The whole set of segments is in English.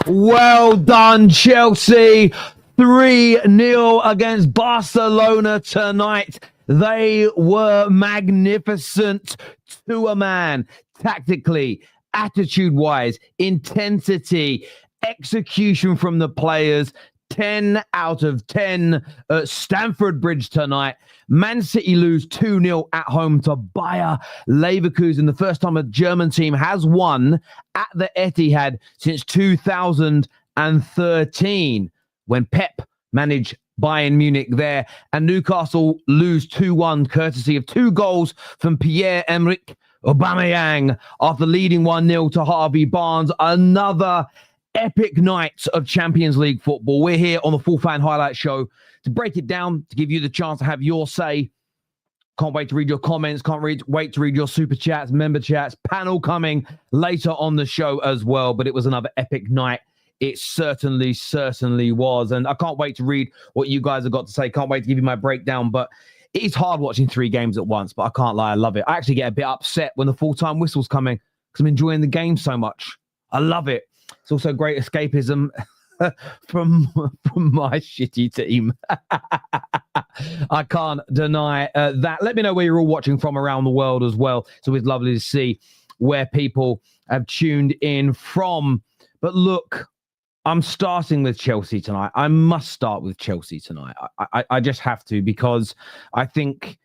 Well done, Chelsea. 3-0 against Barcelona tonight. They were magnificent to a man. Tactically, attitude-wise, intensity, execution from the players. 10 out of 10 at Stamford Bridge tonight. Man City lose 2-0 at home to Bayer Leverkusen. The first time a German team has won at the Etihad since 2013, when Pep managed Bayern Munich there. And Newcastle lose 2-1, courtesy of 2 goals from Pierre-Emerick Aubameyang after leading 1-0 to Harvey Barnes. Another epic night of Champions League football. We're here on the Full Fan Highlight Show to break it down, to give you the chance to have your say. Can't wait to read your comments. Wait to read your super chats, member chats. Panel coming later on the show as well. But it was another epic night. It certainly was. And I can't wait to read what you guys have got to say. Can't wait to give you my breakdown. But it is hard watching 3 games at once. But I can't lie, I love it. I actually get a bit upset when the full-time whistle's coming because I'm enjoying the game so much. I love it. It's also great escapism from my shitty team. I can't deny that. Let me know where you're all watching from around the world as well. It's always lovely to see where people have tuned in from. But look, I'm starting with Chelsea tonight. I must start with Chelsea tonight. I just have to, because I think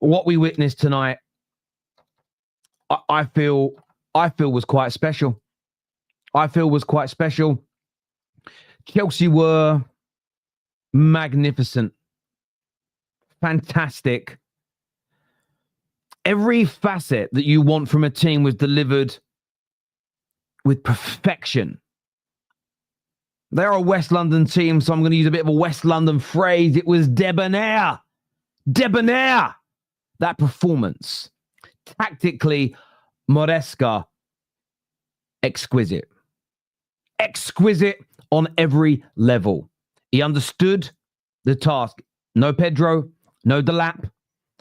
what we witnessed tonight, I feel was quite special. Chelsea were magnificent, fantastic. Every facet that you want from a team was delivered with perfection. They're a West London team, so I'm going to use a bit of a West London phrase. It was debonair. Debonair. That performance. Tactically, Maresca, exquisite. Exquisite on every level. He understood the task. No Pedro, no Delap.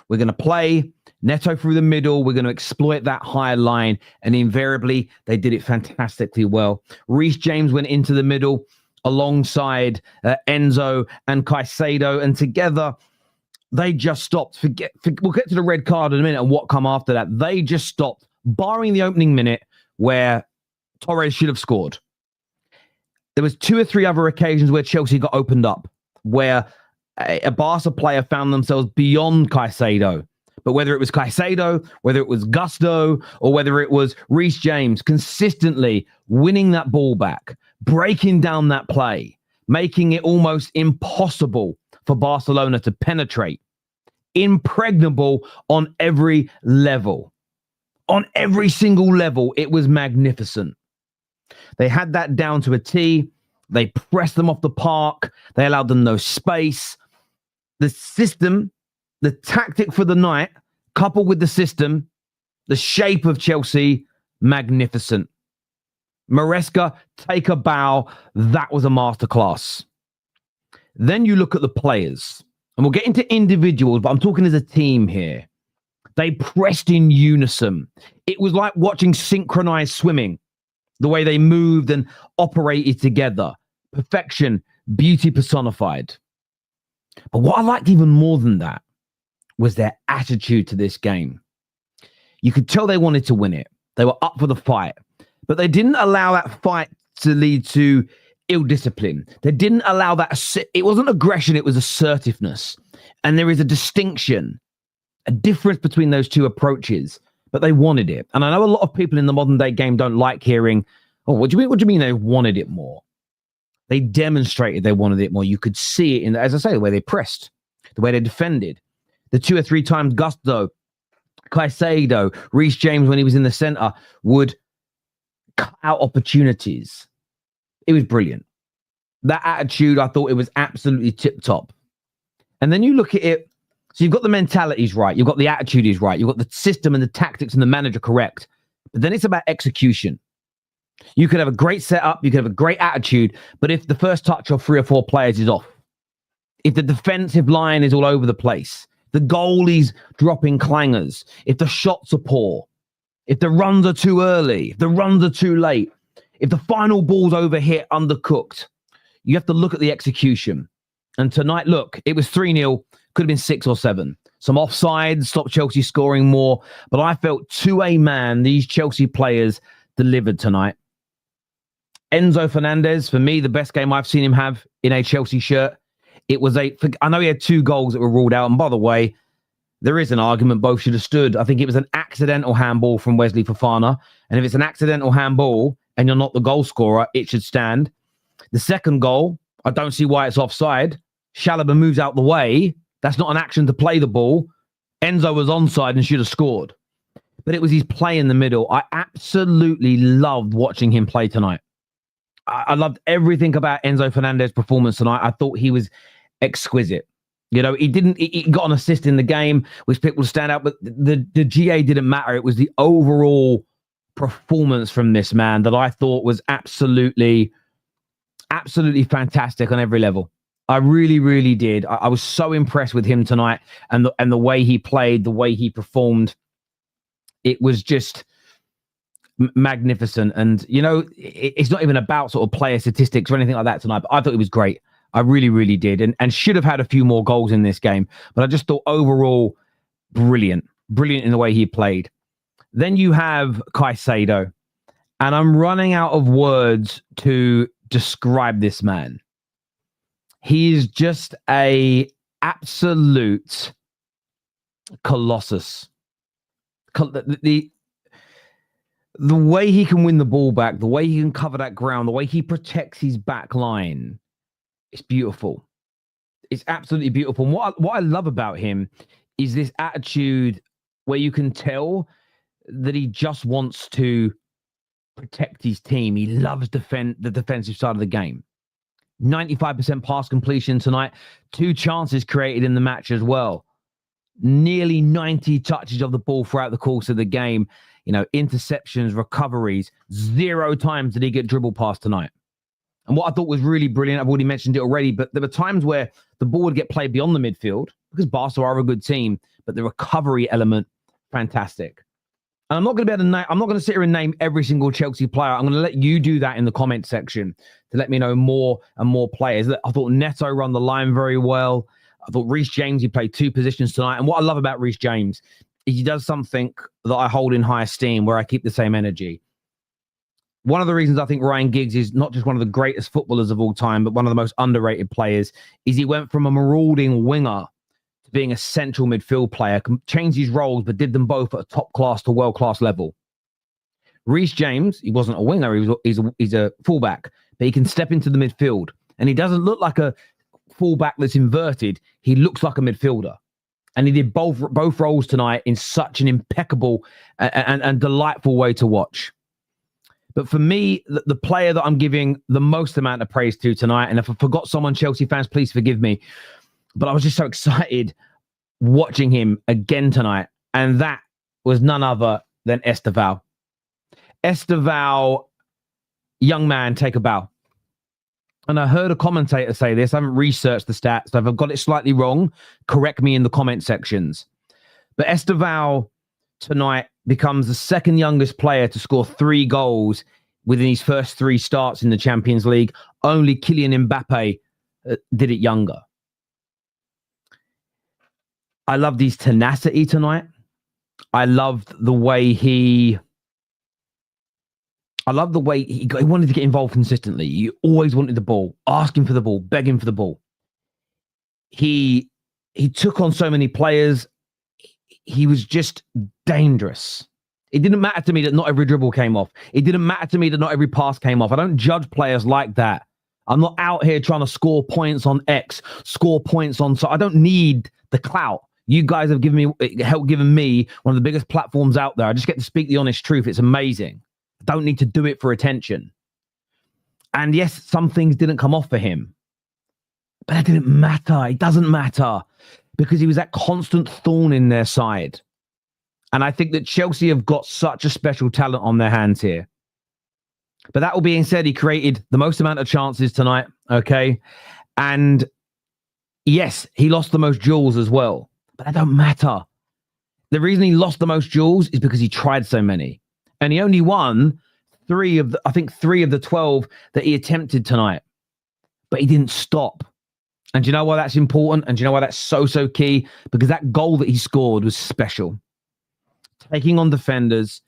We're going to play Neto through the middle. We're going to exploit that high line. And invariably, they did it fantastically well. Reece James went into the middle alongside Enzo and Caicedo. And together, they just stopped. We'll get to the red card in a minute and what come after that. They just stopped, barring the opening minute where Torres should have scored. There was 2 or 3 other occasions where Chelsea got opened up, where a Barca player found themselves beyond Caicedo. But whether it was Caicedo, whether it was Gusto, or whether it was Reece James, consistently winning that ball back, breaking down that play, making it almost impossible for Barcelona to penetrate. Impregnable on every level. On every single level, it was magnificent. They had that down to a T. They pressed them off the park. They allowed them no space. The system, the tactic for the night, coupled with the system, the shape of Chelsea, magnificent. Maresca, take a bow. That was a masterclass. Then you look at the players, and we'll get into individuals, but I'm talking as a team here. They pressed in unison. It was like watching synchronized swimming. The way they moved and operated together. Perfection, beauty personified. But what I liked even more than that was their attitude to this game. You could tell they wanted to win it. They were up for the fight. But they didn't allow that fight to lead to ill discipline. They didn't allow that. It wasn't aggression, it was assertiveness. And there is a distinction, a difference between those 2 approaches. But they wanted it. And I know a lot of people in the modern day game don't like hearing, oh, what do you mean they wanted it more? They demonstrated they wanted it more. You could see it in, as I say, the way they pressed, the way they defended. The 2 or 3 times Gusto, Caicedo, Reece James, when he was in the center, would cut out opportunities. It was brilliant. That attitude, I thought it was absolutely tip-top. And then you look at it, so you've got the mentalities right. You've got the attitudes right. You've got the system and the tactics and the manager correct. But then it's about execution. You could have a great setup. You could have a great attitude. But if the first touch of 3 or 4 players is off, if the defensive line is all over the place, the goalie's dropping clangers, if the shots are poor, if the runs are too early, if the runs are too late, if the final ball's overhit, undercooked, you have to look at the execution. And tonight, look, it was 3-0, could have been 6 or 7. Some offsides stopped Chelsea scoring more, but I felt to a man, these Chelsea players delivered tonight. Enzo Fernandez, for me, the best game I've seen him have in a Chelsea shirt. It was I know he had 2 goals that were ruled out. And by the way, there is an argument both should have stood. I think it was an accidental handball from Wesley Fofana. And if it's an accidental handball and you're not the goal scorer, it should stand. The second goal, I don't see why it's offside. Chalobah moves out the way. That's not an action to play the ball. Enzo was onside and should have scored. But it was his play in the middle. I absolutely loved watching him play tonight. I loved everything about Enzo Fernandez's performance tonight. I thought he was exquisite. You know, he got an assist in the game, which people stand out, but the GA didn't matter. It was the overall performance from this man that I thought was absolutely fantastic on every level. I really, really did. I was so impressed with him tonight and the way he played, the way he performed. It was just magnificent. And, you know, it's not even about sort of player statistics or anything like that tonight, but I thought it was great. I really, really did. And should have had a few more goals in this game. But I just thought overall, brilliant. Brilliant in the way he played. Then you have Caicedo. And I'm running out of words to describe this man. He is just a absolute colossus. The way he can win the ball back, the way he can cover that ground, the way he protects his back line, it's beautiful. It's absolutely beautiful. And what I love about him is this attitude where you can tell that he just wants to protect his team. He loves the defensive side of the game. 95% pass completion tonight. 2 chances created in the match as well. Nearly 90 touches of the ball throughout the course of the game. You know, interceptions, recoveries. 0 times did he get dribble past tonight. And what I thought was really brilliant, I've already mentioned it already, but there were times where the ball would get played beyond the midfield because Barca are a good team, but the recovery element, fantastic. And I'm not going to be able to I'm not going to sit here and name every single Chelsea player. I'm going to let you do that in the comment section to let me know more and more players. I thought Neto run the line very well. I thought Reece James, he played 2 positions tonight. And what I love about Reece James is he does something that I hold in high esteem, where I keep the same energy. One of the reasons I think Ryan Giggs is not just one of the greatest footballers of all time, but one of the most underrated players, is he went from a marauding winger to being a central midfield player, changed his roles, but did them both at a top class to world class level. Reece James, he wasn't a winger, he's a fullback, but he can step into the midfield, and he doesn't look like a fullback that's inverted. He looks like a midfielder. And he did both roles tonight in such an impeccable and delightful way to watch. But for me, the player that I'm giving the most amount of praise to tonight, and if I forgot someone, Chelsea fans, please forgive me, but I was just so excited watching him again tonight, and that was none other than Estêvão. Estêvão, young man, take a bow. And I heard a commentator say this. I haven't researched the stats, so if I've got it slightly wrong, correct me in the comment sections. But Estêvão tonight becomes the 2nd youngest player to score 3 goals within his first 3 starts in the Champions League. Only Kylian Mbappe did it younger. I loved his tenacity tonight. I loved the way he wanted to get involved consistently. He always wanted the ball, asking for the ball, begging for the ball. He took on so many players. He was just dangerous. It didn't matter to me that not every dribble came off. It didn't matter to me that not every pass came off. I don't judge players like that. I'm not out here trying to score points on X, score points on... So I don't need the clout. You guys have given me one of the biggest platforms out there. I just get to speak the honest truth. It's amazing. I don't need to do it for attention. And yes, some things didn't come off for him. But that didn't matter. It doesn't matter. Because he was that constant thorn in their side. And I think that Chelsea have got such a special talent on their hands here. But that all being said, he created the most amount of chances tonight, okay? And yes, he lost the most duels as well. But that don't matter. The reason he lost the most duels is because he tried so many. And he only won three of the 12 that he attempted tonight, but he didn't stop. And do you know why that's important? And do you know why that's so key? Because that goal that he scored was special. Taking on defenders,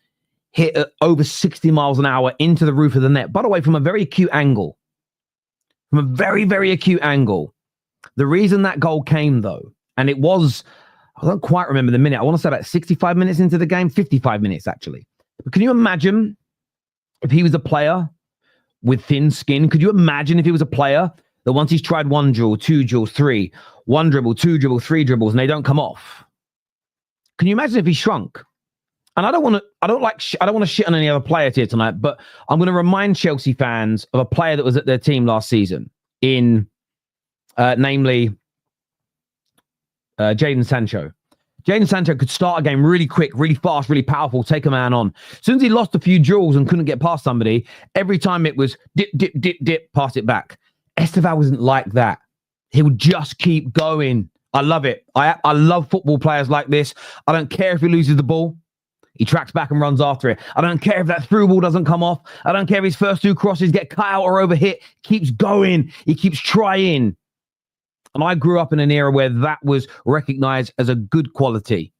hit at over 60 miles an hour into the roof of the net. By the way, from a very acute angle. From a very, very acute angle. The reason that goal came, though, and it was, I don't quite remember the minute. I want to say about 65 minutes into the game, 55 minutes, actually. But can you imagine if he was a player with thin skin? Could you imagine if he was a player that once he's tried one dribble, two dribbles, three, one dribble, two dribble, three dribbles, and they don't come off? Can you imagine if he shrunk? And I don't want to shit on any other players here tonight, but I'm going to remind Chelsea fans of a player that was at their team last season namely Jadon Sancho. Jadon Sancho could start a game really quick, really fast, really powerful, take a man on. As soon as he lost a few duels and couldn't get past somebody, every time it was dip, dip, dip, dip, pass it back. Estêvão wasn't like that. He would just keep going. I love it. I love football players like this. I don't care if he loses the ball. He tracks back and runs after it. I don't care if that through ball doesn't come off. I don't care if his first two crosses get cut out or overhit. Keeps going. He keeps trying. And I grew up in an era where that was recognized as a good quality,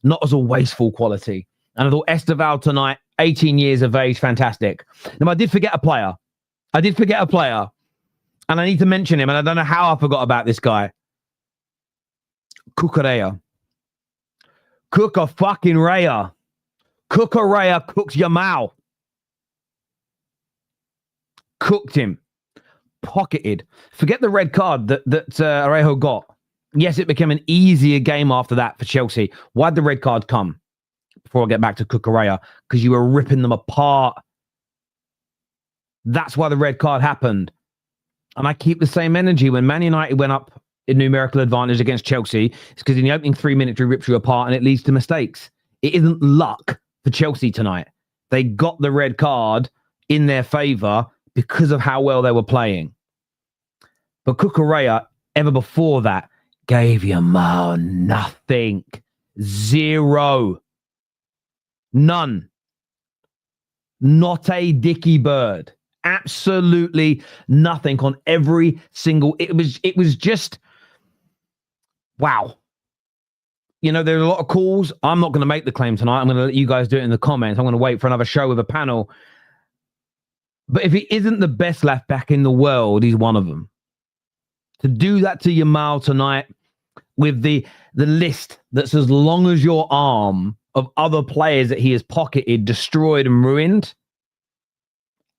not as a wasteful quality. And I thought Estêvão tonight, 18 years of age, fantastic. Now, I did forget a player. And I need to mention him, and I don't know how I forgot about this guy. Cucurella. Cucurella. Cucurella cooks Yamal. Cooked him. Pocketed. Forget the red card that Arejo got. Yes, it became an easier game after that for Chelsea. Why'd the red card come? Before I get back to Cucurella, because you were ripping them apart. That's why the red card happened. And I keep the same energy when Man United went up in numerical advantage against Chelsea. It's because in the opening 3 minutes, we ripped you apart and it leads to mistakes. It isn't luck for Chelsea tonight. They got the red card in their favour because of how well they were playing. But Cucurella, ever before that, gave Yamal nothing. Zero. None. Not a dicky bird. Absolutely nothing on every single... It was just... Wow. You know, there are a lot of calls. I'm not going to make the claim tonight. I'm going to let you guys do it in the comments. I'm going to wait for another show with a panel. But if he isn't the best left back in the world, he's one of them. To do that to Yamal tonight with the list that's as long as your arm of other players that he has pocketed, destroyed and ruined,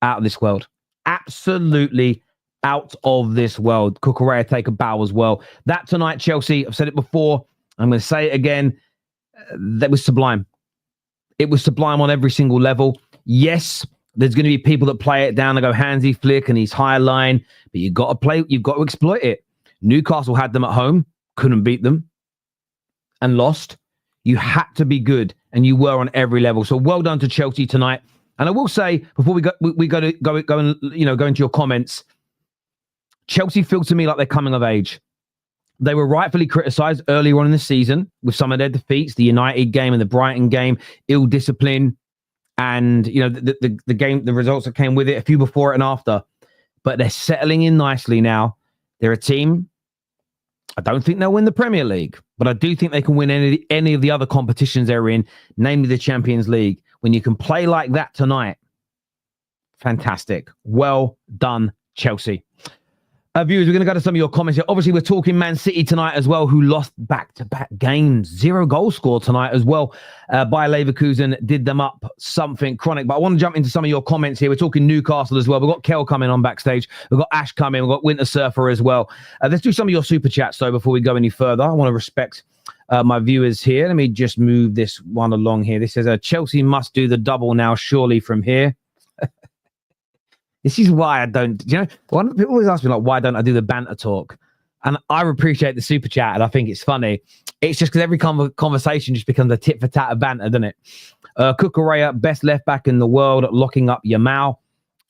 out of this world. Absolutely out of this world. Cucurella take a bow as well. That tonight, Chelsea, I've said it before, I'm going to say it again, that was sublime. It was sublime on every single level. Yes, there's going to be people that play it down and go handsy flick and he's high line, but you've got to exploit it. Newcastle had them at home, couldn't beat them, and lost. You had to be good, and you were on every level. So well done to Chelsea tonight. And I will say, before we go and go into your comments, Chelsea feels to me like they're coming of age. They were rightfully criticised earlier on in the season with some of their defeats, the United game and the Brighton game, ill discipline, and the game, the results that came with it, a few before it and after. But they're settling in nicely now. They're a team. I don't think they'll win the Premier League, but I do think they can win any of the other competitions they're in, namely the Champions League. When you can play like that tonight, fantastic. Well done, Chelsea. Viewers, we're going to go to some of your comments here. Obviously, we're talking Man City tonight as well, who lost back-to-back games. 0 goals scored tonight as well by Leverkusen. Did them up something chronic. But I want to jump into some of your comments here. We're talking Newcastle as well. We've got Kel coming on backstage. We've got Ash coming. We've got Winter Surfer as well. Let's do some of your super chats, though, before we go any further. I want to respect my viewers here. Let me just move this one along here. This says, Chelsea must do the double now, surely, from here. This is why I don't, people always ask me, like, why don't I do the banter talk? And I appreciate the super chat, and I think it's funny. It's just because every conversation just becomes a tit for tat of banter, doesn't it? Cucurella, best left back in the world, locking up Yamal.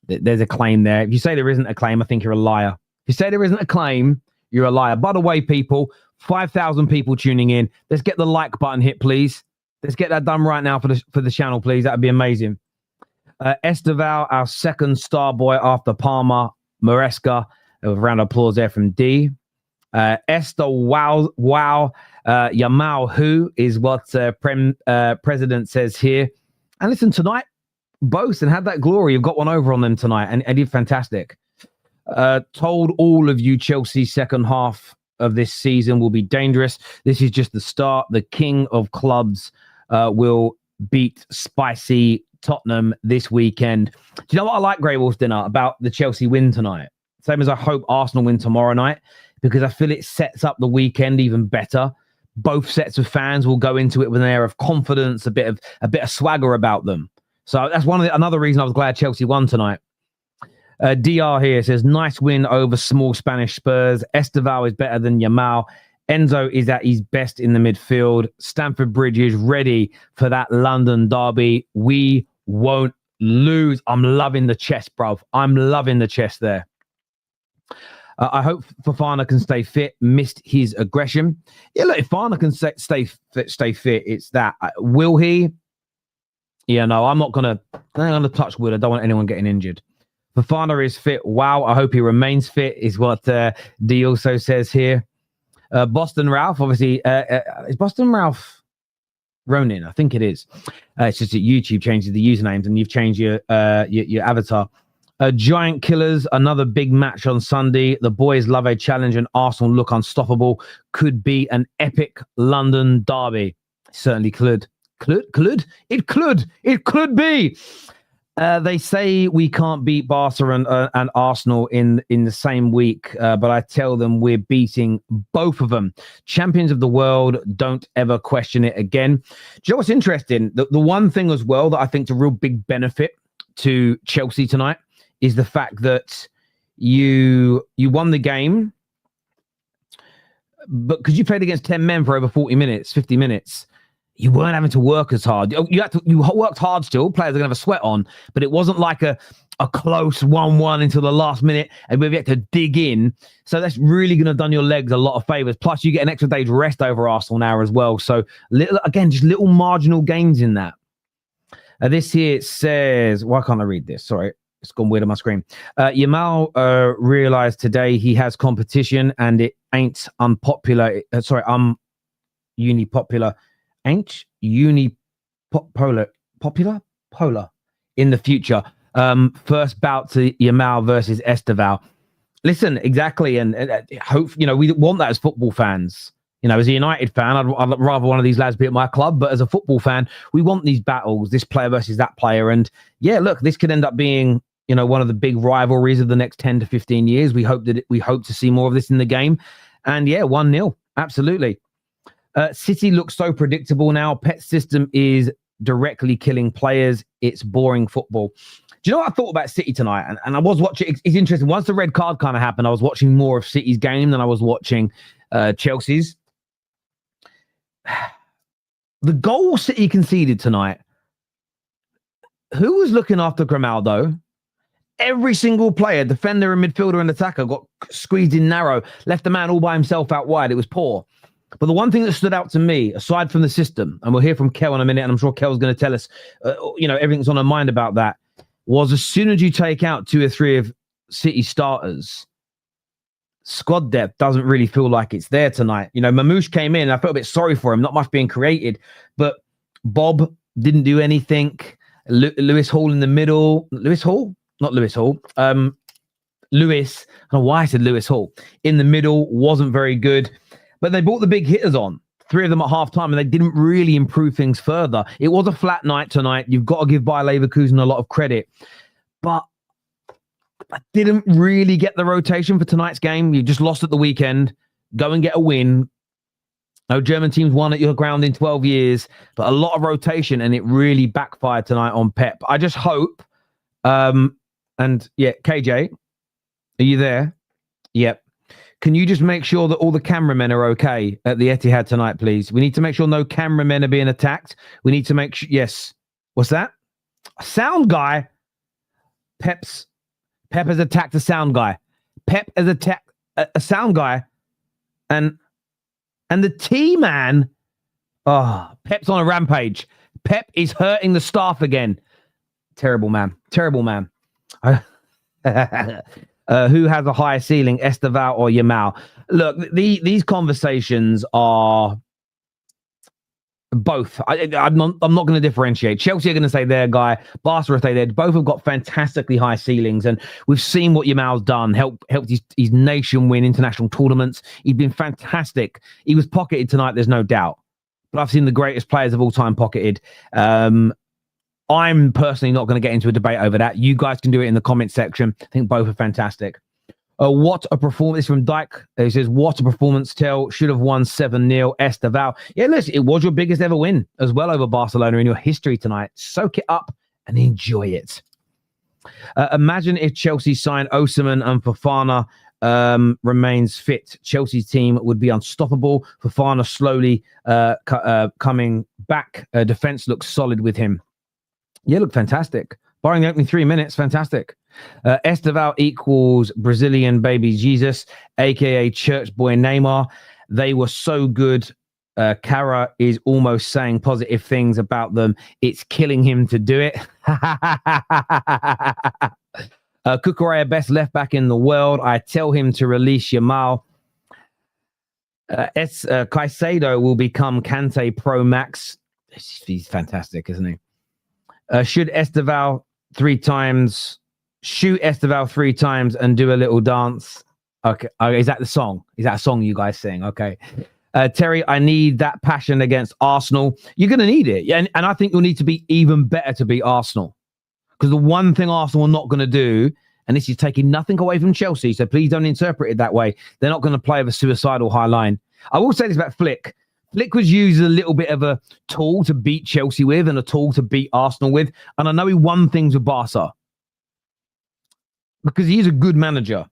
There's a claim there. If you say there isn't a claim, I think you're a liar. If you say there isn't a claim, you're a liar. By the way, people, 5,000 people tuning in. Let's get the like button hit, please. Let's get that done right now for the channel, please. That'd be amazing. Estêvão, our second star boy after Palmer, Maresca. A round of applause there from D. Esther wow. Yamal, who is what President says here. And listen, tonight, both and had that glory. You've got one over on them tonight and did fantastic. Told all of you Chelsea's second half of this season will be dangerous. This is just the start. The king of clubs will beat spicy Tottenham this weekend. Do you know what I like, Grey Wolves Dinner, about the Chelsea win tonight? Same as I hope Arsenal win tomorrow night, because I feel it sets up the weekend even better. Both sets of fans will go into it with an air of confidence, a bit of swagger about them. So that's another reason I was glad Chelsea won tonight. DR here says, nice win over small Spanish Spurs. Estêvão is better than Yamal. Enzo is at his best in the midfield. Stamford Bridge is ready for that London derby. We won't lose. I'm loving the chest, bruv. I'm loving the chest there. I hope Fofana can stay fit. Missed his aggression. Yeah, look, if Fofana can stay fit, it's that. Will he? Yeah, no, I'm not gonna touch wood. I don't want anyone getting injured. Fofana is fit. Wow, I hope he remains fit, is what D also says here. Boston Ralph, obviously, is Boston Ralph Ronin? I think it is. It's just that YouTube changes the usernames and you've changed your avatar. Giant Killers, another big match on Sunday. The boys love a challenge and Arsenal look unstoppable. Could be an epic London derby. Certainly could. It could be. They say we can't beat Barca and Arsenal in the same week, but I tell them we're beating both of them. Champions of the world, don't ever question it again. Do you know what's interesting? The one thing as well that I think is a real big benefit to Chelsea tonight is the fact that you won the game, but because you played against 10 men for over 40 minutes, 50 minutes, you weren't having to work as hard. You worked hard still. Players are going to have a sweat on, but it wasn't like a close 1-1 until the last minute and we had to dig in. So that's really going to have done your legs a lot of favors. Plus, you get an extra day's rest over Arsenal now as well. So, just little marginal gains in that. This here says, why can't I read this? Sorry. It's gone weird on my screen. Yamal realized today he has competition and it ain't unpopular. Unipopular. Ain't popular in the future. First bout to Yamal versus Estêvão. Listen, exactly. And hope, we want that as football fans. As a United fan, I'd rather one of these lads be at my club. But as a football fan, we want these battles, this player versus that player. And yeah, look, this could end up being one of the big rivalries of the next 10 to 15 years. We hope to see more of this in the game. And yeah, 1-0. Absolutely. City looks so predictable now. Pet system is directly killing players. It's boring football. Do you know what I thought about City tonight? And I was watching. It's interesting. Once the red card kind of happened, I was watching more of City's game than I was watching Chelsea's. The goal City conceded tonight. Who was looking after Grimaldo? Every single player, defender and midfielder and attacker, got squeezed in narrow, left the man all by himself out wide. It was poor. But the one thing that stood out to me, aside from the system, and we'll hear from Kel in a minute, and I'm sure Kel's going to tell us, everything's on her mind about that, was as soon as you take out 2 or 3 of City starters, squad depth doesn't really feel like it's there tonight. Mamouche came in, I felt a bit sorry for him, not much being created, but Bob didn't do anything. Lewis Hall in the middle. Lewis Hall? Not Lewis Hall. Lewis. I don't know why I said Lewis Hall. In the middle, wasn't very good. But they brought the big hitters on. 3 of them at halftime, and they didn't really improve things further. It was a flat night tonight. You've got to give Bayer Leverkusen a lot of credit. But I didn't really get the rotation for tonight's game. You just lost at the weekend. Go and get a win. No German teams won at your ground in 12 years, but a lot of rotation, and it really backfired tonight on Pep. I just hope, and yeah, KJ, are you there? Yep. Can you just make sure that all the cameramen are okay at the Etihad tonight, please? We need to make sure no cameramen are being attacked. We need to make sure, yes. What's that? A sound guy? Pep has attacked a sound guy. Pep has attacked a sound guy. And the T-man, Pep's on a rampage. Pep is hurting the staff again. Terrible man. Terrible man. Who has a higher ceiling, Estêvão or Yamal? Look, these conversations are both. I'm not going to differentiate. Chelsea are going to say their guy. Barca say theirs. Both have got fantastically high ceilings, and we've seen what Yamal's done. Helped his nation win international tournaments. He's been fantastic. He was pocketed tonight. There's no doubt. But I've seen the greatest players of all time pocketed. I'm personally not going to get into a debate over that. You guys can do it in the comment section. I think both are fantastic. What a performance from Dyke. He says, what a performance, Tel. Should have won 7-0. Estêvão. Yeah, listen, it was your biggest ever win as well over Barcelona in your history tonight. Soak it up and enjoy it. Imagine if Chelsea signed Osimhen and Fofana remains fit. Chelsea's team would be unstoppable. Fofana slowly coming back. Defense looks solid with him. Yeah, look fantastic. Barring the opening 3 minutes, fantastic. Estêvão equals Brazilian baby Jesus, a.k.a. church boy Neymar. They were so good. Cara is almost saying positive things about them. It's killing him to do it. Kukurea, best left back in the world. I tell him to release Yamal. Caicedo will become Kante Pro Max. He's fantastic, isn't he? Should Estêvão 3 times... Shoot Estêvão 3 times and do a little dance. Okay. Is that the song? Is that a song you guys sing? Okay. Terry, I need that passion against Arsenal. You're going to need it. Yeah, and I think you'll need to be even better to beat Arsenal. Because the one thing Arsenal are not going to do, and this is taking nothing away from Chelsea, so please don't interpret it that way. They're not going to play with a suicidal high line. I will say this about Flick. Flick was used as a little bit of a tool to beat Chelsea with and a tool to beat Arsenal with. And I know he won things with Barca. Because he is a good manager.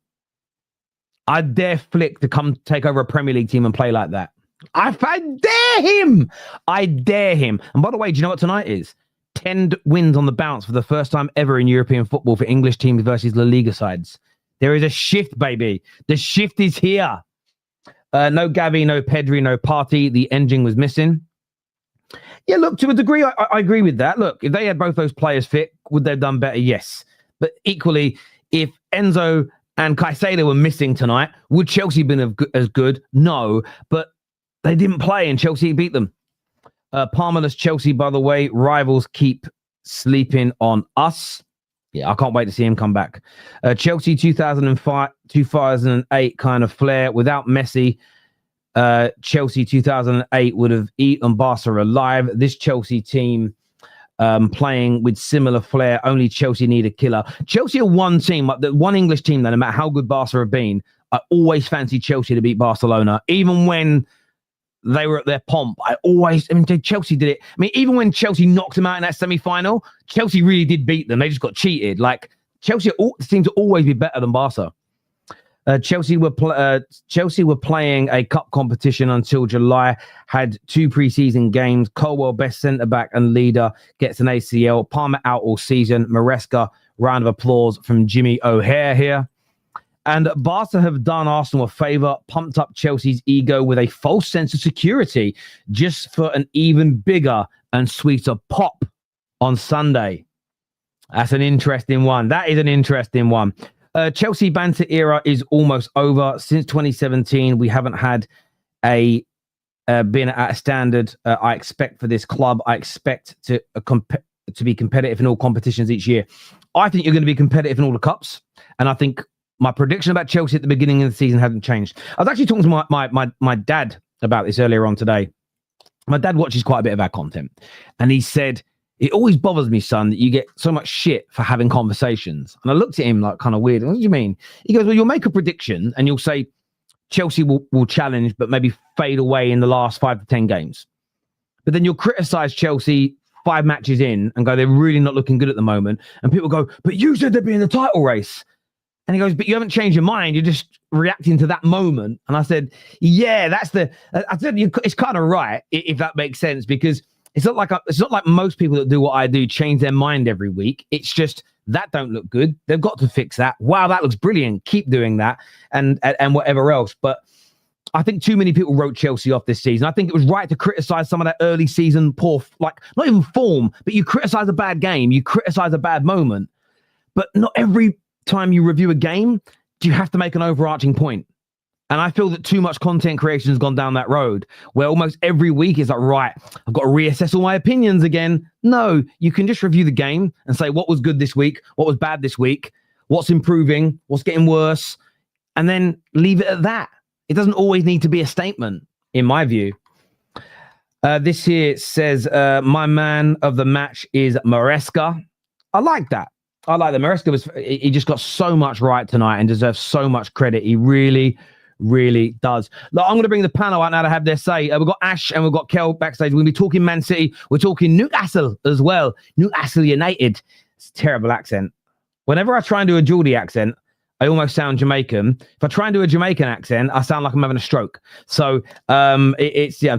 I dare Flick to come take over a Premier League team and play like that. I dare him. I dare him. And by the way, do you know what tonight is? 10 wins on the bounce for the first time ever in European football for English teams versus La Liga sides. There is a shift, baby. The shift is here. No Gavi, no Pedri, no Partey. The engine was missing. Yeah, look, to a degree, I agree with that. Look, if they had both those players fit, would they have done better? Yes. But equally, if Enzo and Caicedo were missing tonight, would Chelsea have been as good? No, but they didn't play and Chelsea beat them. Palmerless Chelsea, by the way, rivals keep sleeping on us. Yeah, I can't wait to see him come back. Chelsea 2008 kind of flair. Without Messi, Chelsea 2008 would have eaten Barca alive. This Chelsea team playing with similar flair. Only Chelsea need a killer. Chelsea are one team, the one English team that no matter how good Barca have been, I always fancy Chelsea to beat Barcelona. Even when they were at their pomp, Chelsea did it. I mean, even when Chelsea knocked them out in that semi-final, Chelsea really did beat them. They just got cheated. Like, Chelsea seem to always be better than Barca. Chelsea were playing a cup competition until July, had 2 preseason games. Colwell, best centre-back and leader, gets an ACL. Palmer out all season. Maresca, round of applause from Jimmy O'Hare here. And Barca have done Arsenal a favour, pumped up Chelsea's ego with a false sense of security just for an even bigger and sweeter pop on Sunday. That's an interesting one. That is an interesting one. Chelsea banter era is almost over. Since 2017, we haven't had been at a standard I expect for this club. I expect to be competitive in all competitions each year. I think you're going to be competitive in all the cups, and I think my prediction about Chelsea at the beginning of the season hasn't changed. I was actually talking to my dad about this earlier on today. My dad watches quite a bit of our content, and he said, it always bothers me, son, that you get so much shit for having conversations. And I looked at him like kind of weird. What do you mean? He goes, well, you'll make a prediction and you'll say Chelsea will challenge, but maybe fade away in the last 5 to 10 games. But then you'll criticize Chelsea 5 matches in and go, they're really not looking good at the moment. And people go, but you said they'd be in the title race. And he goes, but you haven't changed your mind. You're just reacting to that moment. And I said, yeah, it's kind of right, if that makes sense, because it's not like most people that do what I do change their mind every week. It's just that don't look good. They've got to fix that. Wow, that looks brilliant. Keep doing that, and whatever else. But I think too many people wrote Chelsea off this season. I think it was right to criticize some of that early season poor, like not even form, but you criticize a bad game, you criticize a bad moment. But not every time you review a game do you have to make an overarching point. And I feel that too much content creation has gone down that road where almost every week is like, right, I've got to reassess all my opinions again. No, you can just review the game and say what was good this week, what was bad this week, what's improving, what's getting worse, and then leave it at that. It doesn't always need to be a statement, in my view. This here says, my man of the match is Maresca. I like that. I like that. Maresca he just got so much right tonight and deserves so much credit. He really does. Look, I'm going to bring the panel out now to have their say. We've got Ash and we've got Kel backstage. We're going to be talking Man City. We're talking Newcastle as well. Newcastle United. It's a terrible accent. Whenever I try and do a Geordie accent, I almost sound Jamaican. If I try and do a Jamaican accent, I sound like I'm having a stroke. So I'm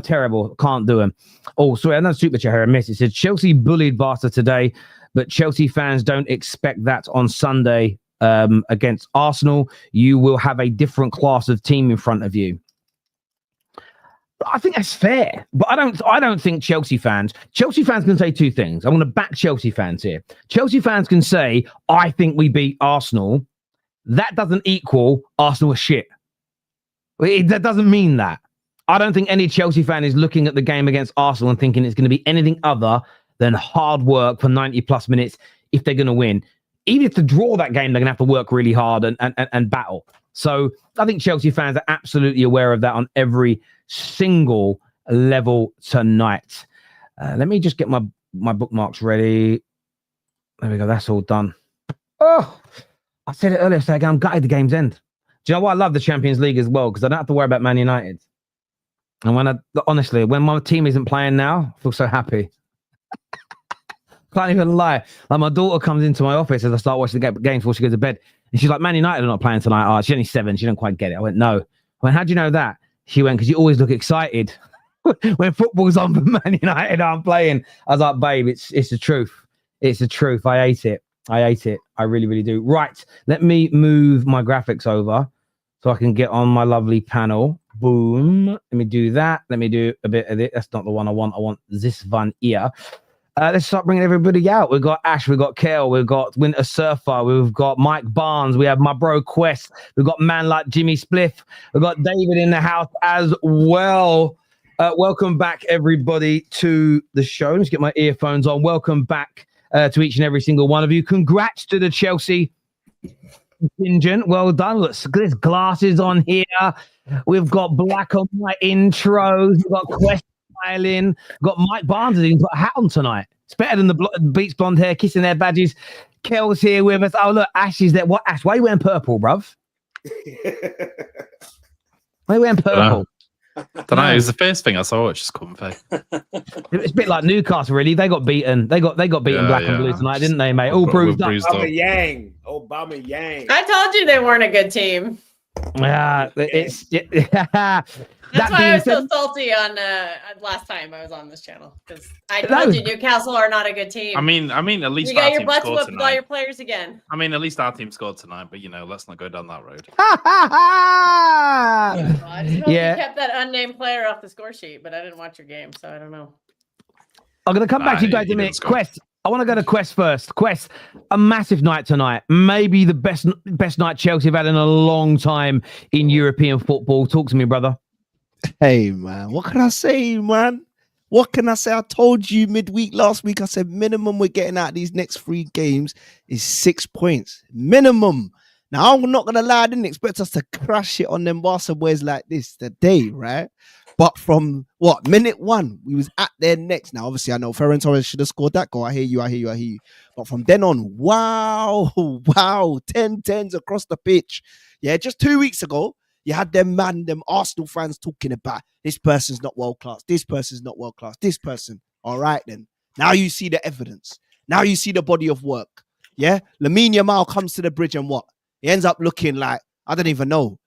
terrible. Can't do them. Oh, sorry, another super chat here I missed. It said Chelsea bullied Barca today, but Chelsea fans don't expect that on Sunday against Arsenal. You will have a different class of team in front of you. I think that's fair, but I don't think Chelsea fans can say two things. I'm going to back Chelsea fans here. Chelsea fans can say, I think we beat Arsenal. That doesn't equal Arsenal are shit. That doesn't mean that. I don't think any Chelsea fan is looking at the game against Arsenal and thinking it's going to be anything other than hard work for 90 plus minutes if they're going to win. Even if to draw that game, they're going to have to work really hard and battle. So I think Chelsea fans are absolutely aware of that on every single level tonight. Let me just get my bookmarks ready. There we go. That's all done. Oh, I said it earlier, so I'm gutted the game's end. Do you know what? I love the Champions League as well because I don't have to worry about Man United. And honestly, when my team isn't playing now, I feel so happy. Can't even lie. Like my daughter comes into my office as I start watching the games before she goes to bed. And she's like, Man United are not playing tonight. Oh, she's only 7. She didn't quite get it. I went, no. I went, how do you know that? She went, because you always look excited when football's on for Man United aren't playing. I was like, babe, it's the truth. It's the truth. I hate it. I really do. Right. Let me move my graphics over so I can get on my lovely panel. Boom. Let me do that. Let me do a bit of it. That's not the one I want. I want this one here. Let's start bringing everybody out. We've got Ash, we've got Kel, we've got Winter Surfer, we've got Mike Barnes, we have my bro Kwess, we've got man like Jimmy Spliff, we've got David in the house as well. Welcome back, everybody, to the show. Let's get my earphones on. Welcome back to each and every single one of you. Congrats to the Chelsea contingent. Well done. Look, there's glasses on here. We've got black and white intros. We've got Kwess smiling. Got Mike Barnes who put a hat on tonight. It's better than the Beats blonde hair, kissing their badges. Kel's here with us. Oh, look, Ash is there. What, Ash? Why are you wearing purple, bruv? Why are you wearing purple? I don't know. It was the first thing I saw. It's just comfy. It's a bit like Newcastle, really. They got beaten. They got beaten black and blue tonight, didn't they, mate? All bruised up. Obama Yang. I told you they weren't a good team. Yeah, That's why I was so salty on last time I was on this channel because I told you Newcastle are not a good team. I mean, at least you got your butts whipped by your players again. I mean, at least our team scored tonight, but let's not go down that road. I just you kept that unnamed player off the score sheet, but I didn't watch your game, so I don't know. I'm gonna come back to you guys in a minute. Kwess, I want to go to Kwess first. Kwess, a massive night tonight. Maybe the best night Chelsea have had in a long time in European football. Talk to me, brother. Hey, man. What can I say, man? What can I say? I told you midweek last week, I said minimum we're getting out of these next 3 games is 6 points. Minimum. Now, I'm not going to lie. I didn't expect us to crash it on them Barca boys like this today, right? But from, minute 1, we was at their necks. Now, obviously, I know Ferran Torres should have scored that goal. I hear you. But from then on, wow, 10-10s across the pitch. Yeah, just 2 weeks ago, you had them Arsenal fans talking about this person's not world class. This person's not world class. This person. All right, then. Now you see the evidence. Now you see the body of work. Yeah? Lamine Yamal comes to the bridge and what? He ends up looking like, I don't even know,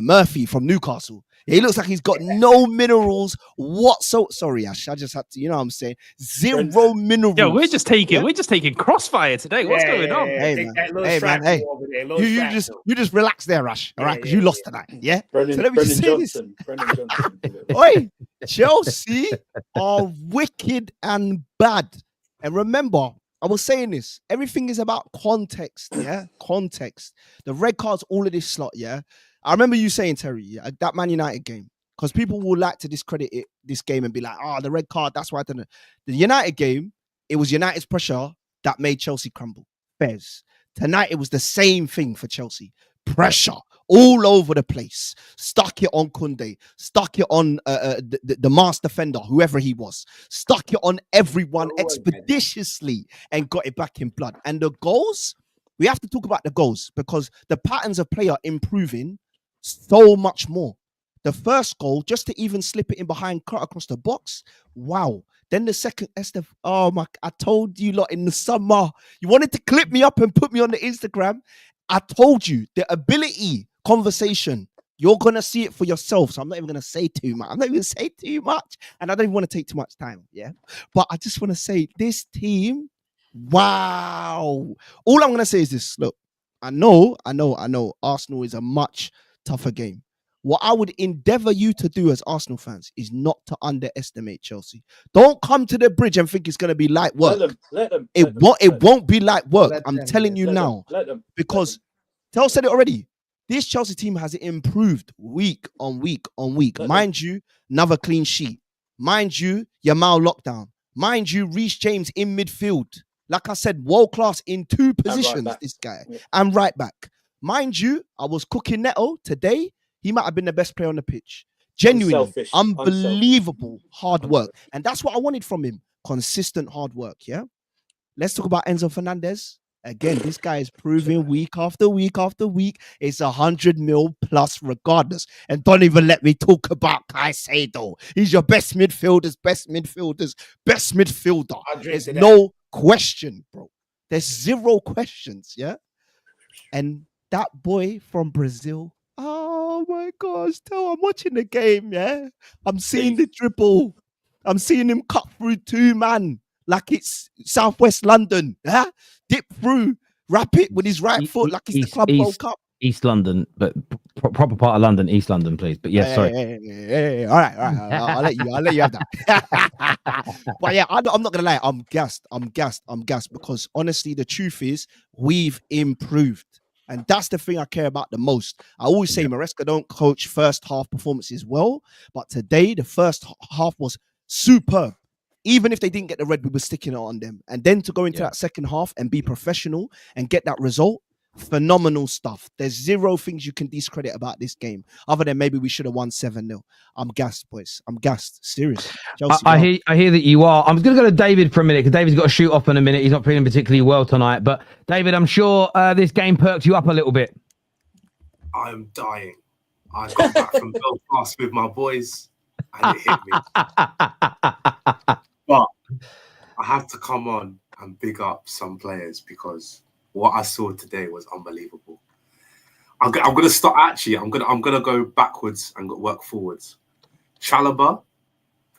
Murphy from Newcastle. He looks like he's got no minerals whatsoever. Sorry, Ash, I just had to, you know what I'm saying? Zero minerals. Yo, we're just taking crossfire today. What's going on? Hey, Take man. that little Hey, strap man. Hey. over there, little You strap just to him. you just relax there, Ash. All right, because you lost tonight. Yeah. Brendan, So let me Brendan just say this. Johnson. Brendan Johnson. Oi, Chelsea are wicked and bad. And remember, I was saying this. Everything is about context. Yeah, context. The red cards, all of this slot. Yeah, I remember you saying, Terry, yeah, that Man United game, because people will like to discredit this game and be like, the red card. That's why I didn't. The United game, it was United's pressure that made Chelsea crumble. Bez. Tonight, it was the same thing for Chelsea. Pressure all over the place. Stuck it on Koundé. Stuck it on the master defender, whoever he was. Stuck it on everyone expeditiously and got it back in blood. And the goals, we have to talk about the goals because the patterns of play are improving so much more. The first goal, just to even slip it in behind, cut across the box. Wow. Then the second, Estêvão. Oh my! I told you lot in the summer, you wanted to clip me up and put me on the Instagram. I told you the ability conversation. You're gonna see it for yourself. So I'm not even gonna say too much. I'm not even gonna say too much, and I don't even want to take too much time. Yeah, but I just want to say this team. Wow. All I'm gonna say is this. Look, I know. Arsenal is a much tougher game. What I would endeavor you to do as Arsenal fans is not to underestimate Chelsea. Don't come to the bridge and think it's going to be light work. It won't be light work. I'm telling you now. Because Tel said it already. This Chelsea team has improved week on week on week. Mind you, another clean sheet. Mind you, Yamal lockdown. Mind you, Reece James in midfield. Like I said, world class in two positions, this guy. And right back. Mind you, I was cooking Neto today. He might have been the best player on the pitch. Genuinely, unbelievable hard work. And that's what I wanted from him. Consistent hard work, yeah? Let's talk about Enzo Fernandez. Again, this guy is proving week after week after week. It's 100 mil plus regardless. And don't even let me talk about Caicedo. He's your best midfielder. There's no question, bro. There's zero questions, yeah? And that boy from Brazil, oh my gosh, I'm watching the game, yeah? I'm seeing the dribble. I'm seeing him cut through two man like it's Southwest London. Yeah? Dip through, wrap it with his right foot like it's the Club World Cup. East London, but proper part of London, East London, please. But yes, sorry. All right. I'll let you have that. But yeah, I'm not gonna lie. I'm gassed because honestly, the truth is we've improved. And that's the thing I care about the most. I always say Maresca don't coach first half performances well, but today the first half was superb. Even if they didn't get the red, we were sticking it on them. And then to go into that second half and be professional and get that result, phenomenal stuff. There's zero things you can discredit about this game, other than maybe we should have won 7-0. I'm gassed, boys. I'm gassed. Serious. I hear that you are. I'm going to go to David for a minute because David's got to shoot off in a minute. He's not feeling particularly well tonight. But David, I'm sure this game perked you up a little bit. I'm dying. I got back from Belfast with my boys and it hit me. But I have to come on and big up some players because what I saw today was unbelievable. I'm going to start. Actually, I'm going to go backwards and work forwards. Chalobah,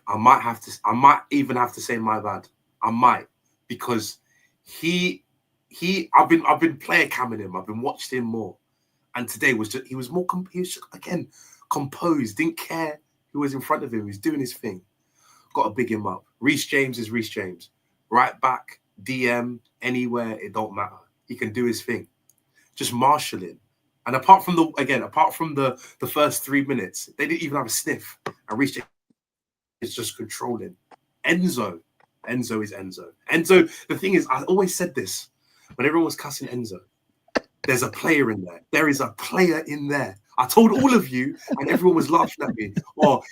I might even have to say my bad. I might, because I've been player camming him. I've been watching him more, and today he was again composed. Didn't care who was in front of him. He's doing his thing. Got to big him up. Reece James is Reece James. Right back, DM, anywhere, it don't matter. He can do his thing. Just marshalling. And apart from the first 3 minutes, they didn't even have a sniff. And Reece James is just controlling. Enzo is Enzo. Enzo, the thing is, I always said this when everyone was cussing Enzo. There's a player in there. There is a player in there. I told all of you, and everyone was laughing at me. Oh,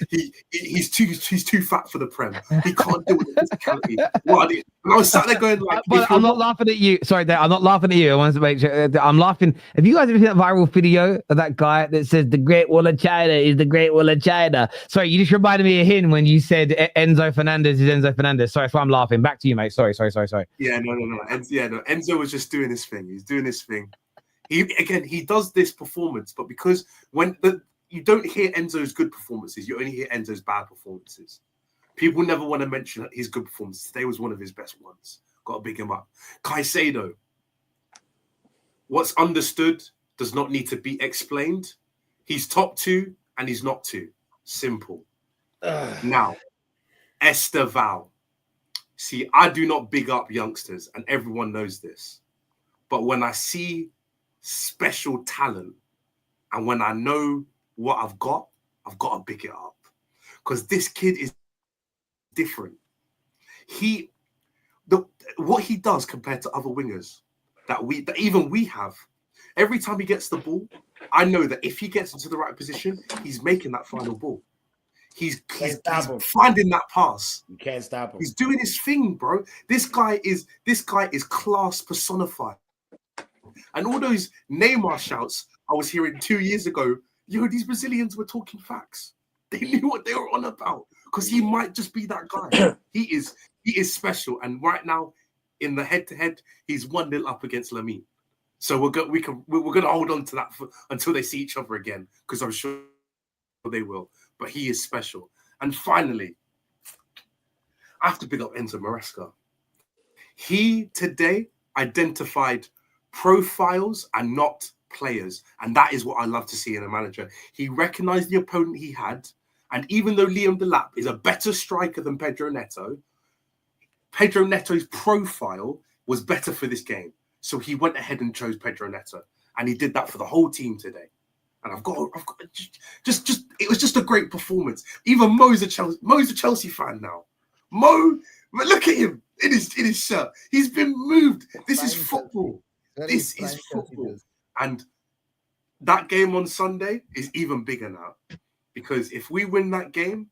he's too fat for the Prem. He can't do it with physicality. And I was sat there going like, but I'm not laughing at you. Sorry, Dave, I'm not laughing at you. I wanted to make sure I'm laughing. Have you guys ever seen that viral video of that guy that says the Great Wall of China is the Great Wall of China? Sorry, you just reminded me of him when you said Enzo Fernandez is Enzo Fernandez. Sorry, that's why I'm laughing. Back to you, mate. Sorry. Yeah, no. Enzo was just doing his thing. He's doing his thing. He does this performance, but because when you don't hear Enzo's good performances. You only hear Enzo's bad performances. People never want to mention his good performances. Today was one of his best ones. Got to big him up. Caicedo. What's understood does not need to be explained. He's top 2 and he's not 2. Simple. Now, Estêvão. See, I do not big up youngsters, and everyone knows this. But when I see special talent, and when I know what I've got to big it up. Because this kid is different. What he does compared to other wingers that even we have, every time he gets the ball, I know that if he gets into the right position, he's making that final ball. He's finding that pass. You can't stop him. He's doing his thing, bro. This guy is class personified. And all those Neymar shouts I was hearing 2 years ago, these Brazilians were talking facts. They knew what they were on about because he might just be that guy. He is special. And right now, in the head-to-head, he's 1-0 up against Lamine. So we're going to hold on to that until they see each other again, because I'm sure they will. But he is special. And finally, I have to big up Enzo Maresca. He today identified profiles and not players. And that is what I love to see in a manager. He recognized the opponent he had. And even though Liam Delap is a better striker than Pedro Neto, Pedro Neto's profile was better for this game. So he went ahead and chose Pedro Neto. And he did that for the whole team today. And I've got it was just a great performance. Even Mo's a Chelsea fan now. Mo, look at him in his shirt. He's been moved. This is football. This is football. And that game on Sunday is even bigger now. Because if we win that game,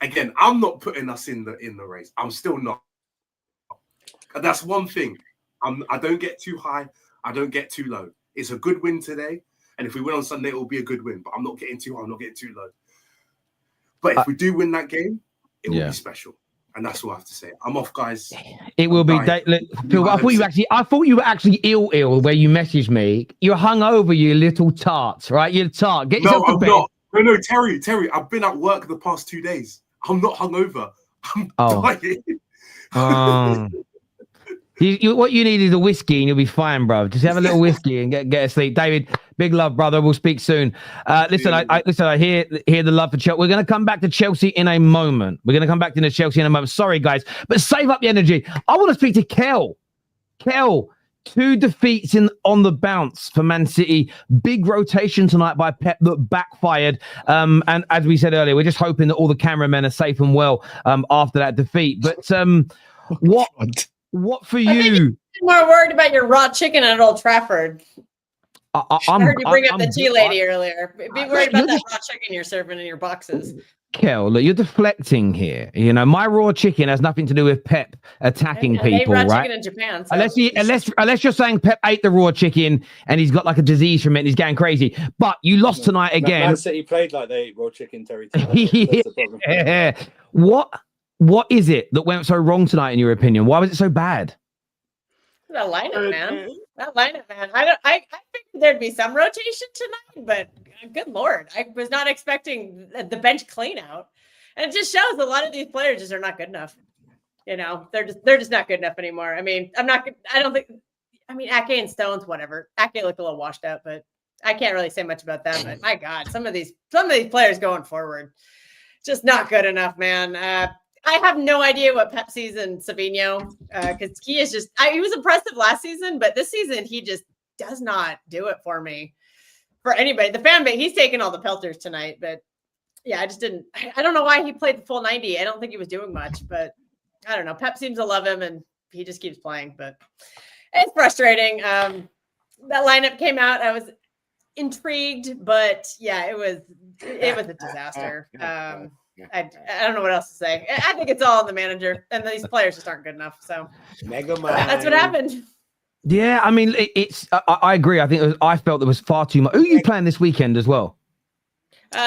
again, I'm not putting us in the race. I'm still not. And that's one thing. I don't get too high. I don't get too low. It's a good win today. And if we win on Sunday, it will be a good win. But I'm not getting too high. I'm not getting too low. But if we do win that game, it will be special. And that's all I have to say. I'm off, guys. It will be. Phil, I thought you were actually ill where you messaged me. You're hungover, you little tart, right? You're tart. Get yourself to bed. Not. No, Terry. I've been at work the past 2 days. I'm not hungover. I'm dying. What you need is a whiskey and you'll be fine, bro. Just have a little whiskey and get asleep. David, big love, brother. We'll speak soon. Listen, I hear the love for Chelsea. We're going to come back to Chelsea in a moment. Sorry, guys, but save up the energy. I want to speak to Kel. Kel, 2 defeats on the bounce for Man City. Big rotation tonight by Pep that backfired. And as we said earlier, we're just hoping that all the cameramen are safe and well after that defeat. But what for you? More worried about your raw chicken at Old Trafford. I heard you bring up the tea lady earlier. Be worried about that raw chicken you're serving in your boxes. Kel, look, you're deflecting here. You know, my raw chicken has nothing to do with Pep attacking people, raw right? Chicken in Japan, so. Unless you're saying Pep ate the raw chicken and he's got like a disease from it and he's going crazy. But you lost tonight again. Man City played like they ate raw chicken, Terry. That's the problem. What is it that went so wrong tonight, in your opinion? Why was it so bad? That lineup, man. I figured there'd be some rotation tonight, but good Lord, I was not expecting the bench clean out. And it just shows a lot of these players just are not good enough. You know, they're just not good enough anymore. I mean, Ake and Stones, whatever. Ake looked a little washed out, but I can't really say much about that. But my God, some of these players going forward, just not good enough, man. I have no idea what Pep sees in Savinho because he was impressive last season, but this season he just does not do it for me. For anybody, the fan base, he's taking all the pelters tonight, but yeah, I don't know why he played the full 90. I don't think he was doing much, but I don't know. Pep seems to love him and he just keeps playing, but it's frustrating. That lineup came out. I was intrigued, but yeah, it was a disaster. I don't know what else to say. I think it's all on the manager, and these players just aren't good enough. So that's what happened. Yeah, I mean, I agree. I felt there was far too much. Who are you playing this weekend as well?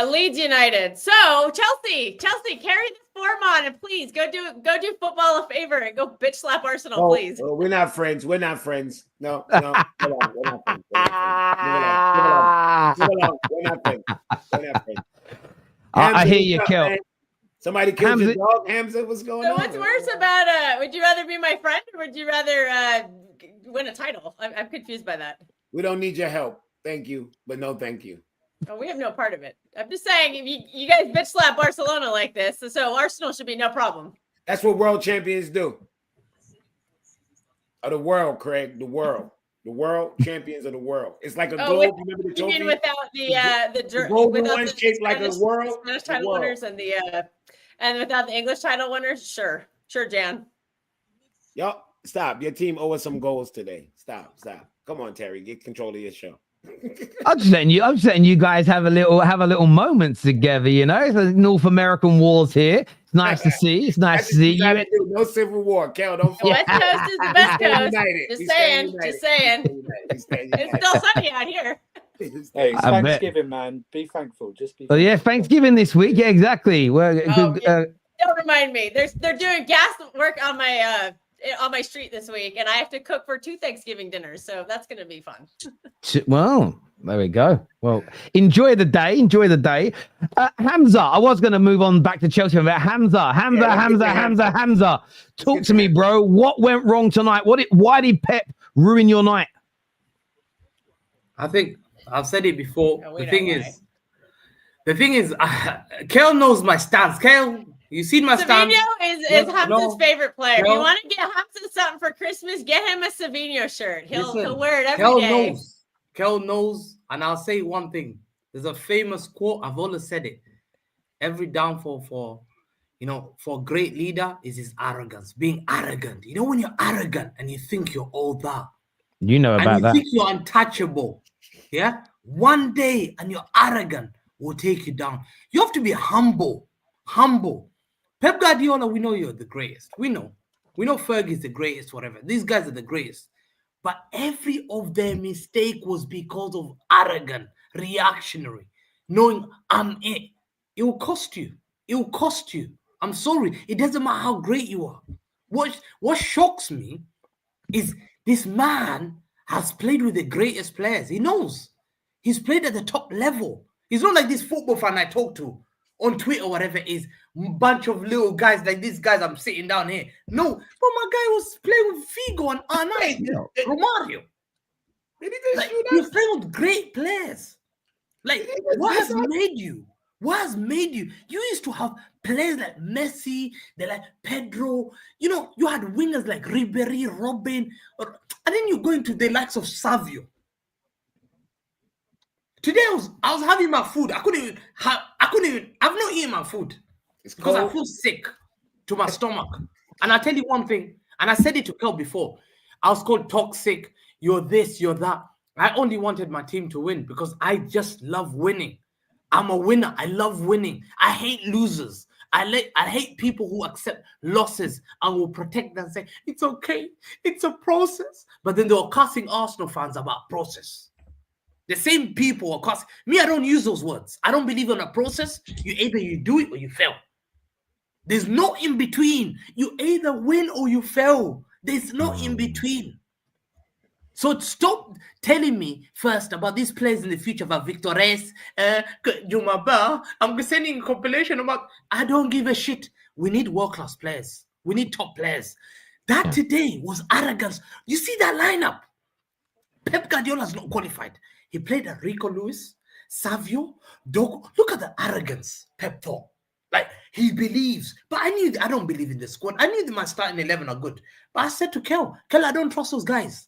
Leeds United. So Chelsea, carry this form on, and please go do football a favor and go bitch slap Arsenal, please. We're not friends. No, we're not friends. We're not friends. I hear Hamza, you, what's up, Kel. man? Somebody killed your Hamza- dog, Hamza. What's going So on? what's worse about would you rather be my friend or would you rather win a title? I'm confused by that. We don't need your help. Thank you, but no thank you. Oh, we have no part of it. I'm just saying, if you guys bitch slap Barcelona like this, so Arsenal should be no problem. That's what world champions do. Of the world, Craig. The world. The world champions of the world. It's like a globe. Remember the You trophy? mean without The golden without one the shaped like a world? Spanish The title world. winners and and without the English title winners? Sure, Jan. Y'all, stop. Your team owe us some goals today. Stop. Come on, Terry. Get control of your show. I'm just letting you guys have a little moment together, you know. It's the North American wars here. It's nice to see. It's nice to see you. No civil war. Kel, don't The West Coast is the best coast. We Just saying. It's still sunny out here. Hey, it's I bet. Thanksgiving, man. Be thankful. Just be Oh yeah, thankful. Thanksgiving this week. Yeah, exactly. Well, Don't remind me. They're doing gas work on my street this week, and I have to cook for 2 Thanksgiving dinners, so that's gonna be fun. well, there we go. Well, enjoy the day. Hamza, I was going to move on back to Chelsea, but Hamza. Talk to me, bro. What went wrong tonight? Why did Pep ruin your night? I think I've said it before. Oh, the thing is, Kel knows my stance. Kel, you seen my stance? Savinho is Hamza's favorite player. If you Kel- want to get Hamza something for Christmas, get him a Savinho shirt. He'll wear it every Kel day. Kel knows, and I'll say one thing. There's a famous quote. I've always said it. Every downfall for a great leader is his arrogance. Being arrogant. You know when you're arrogant and you think you're all that. You know about and you that. think you're untouchable. Yeah? One day and you're arrogant will take you down. You have to be humble. Pep Guardiola, we know you're the greatest. We know Fergie's the greatest, whatever. These guys are the greatest. But every of their mistake was because of arrogant, reactionary, knowing I'm it. It will cost you. I'm sorry. It doesn't matter how great you are. What shocks me is this man has played with the greatest players. He knows. He's played at the top level. He's not like this football fan I talk to on Twitter, whatever it is. Bunch of little guys like these guys I'm sitting down here. No, but my guy was playing with Figo and Arnau, Romario. Like, you're playing with great players. Like, what has made you? You used to have players like Messi, like Pedro. You had wingers like Ribéry, Robin, and then you go into the likes of Savio. Today I was having my food. I've not eaten my food because I feel sick to my stomach. And I'll tell you one thing, and I said it to Kel before. I was called toxic. You're this, you're that. I only wanted my team to win because I just love winning. I'm a winner. I love winning. I hate losers. I hate people who accept losses and will protect them and say, it's okay. It's a process. But then they were cussing Arsenal fans about process. The same people are cussing. Me, I don't use those words. I don't believe in a process. Either you do it or you fail. There's no in between. You either win or you fail. There's no in between. So stop telling me first about these players in the future, about Victores, Jumaba. I'm sending a compilation about. I don't give a shit. We need world-class players. We need top players. That today was arrogance. You see that lineup? Pep Guardiola's not qualified. He played Rico Lewis, Savio, Doku. Look at the arrogance Pep thought. Like, he believes. But I don't believe in the squad. I knew my starting 11 are good. But I said to Kel, I don't trust those guys.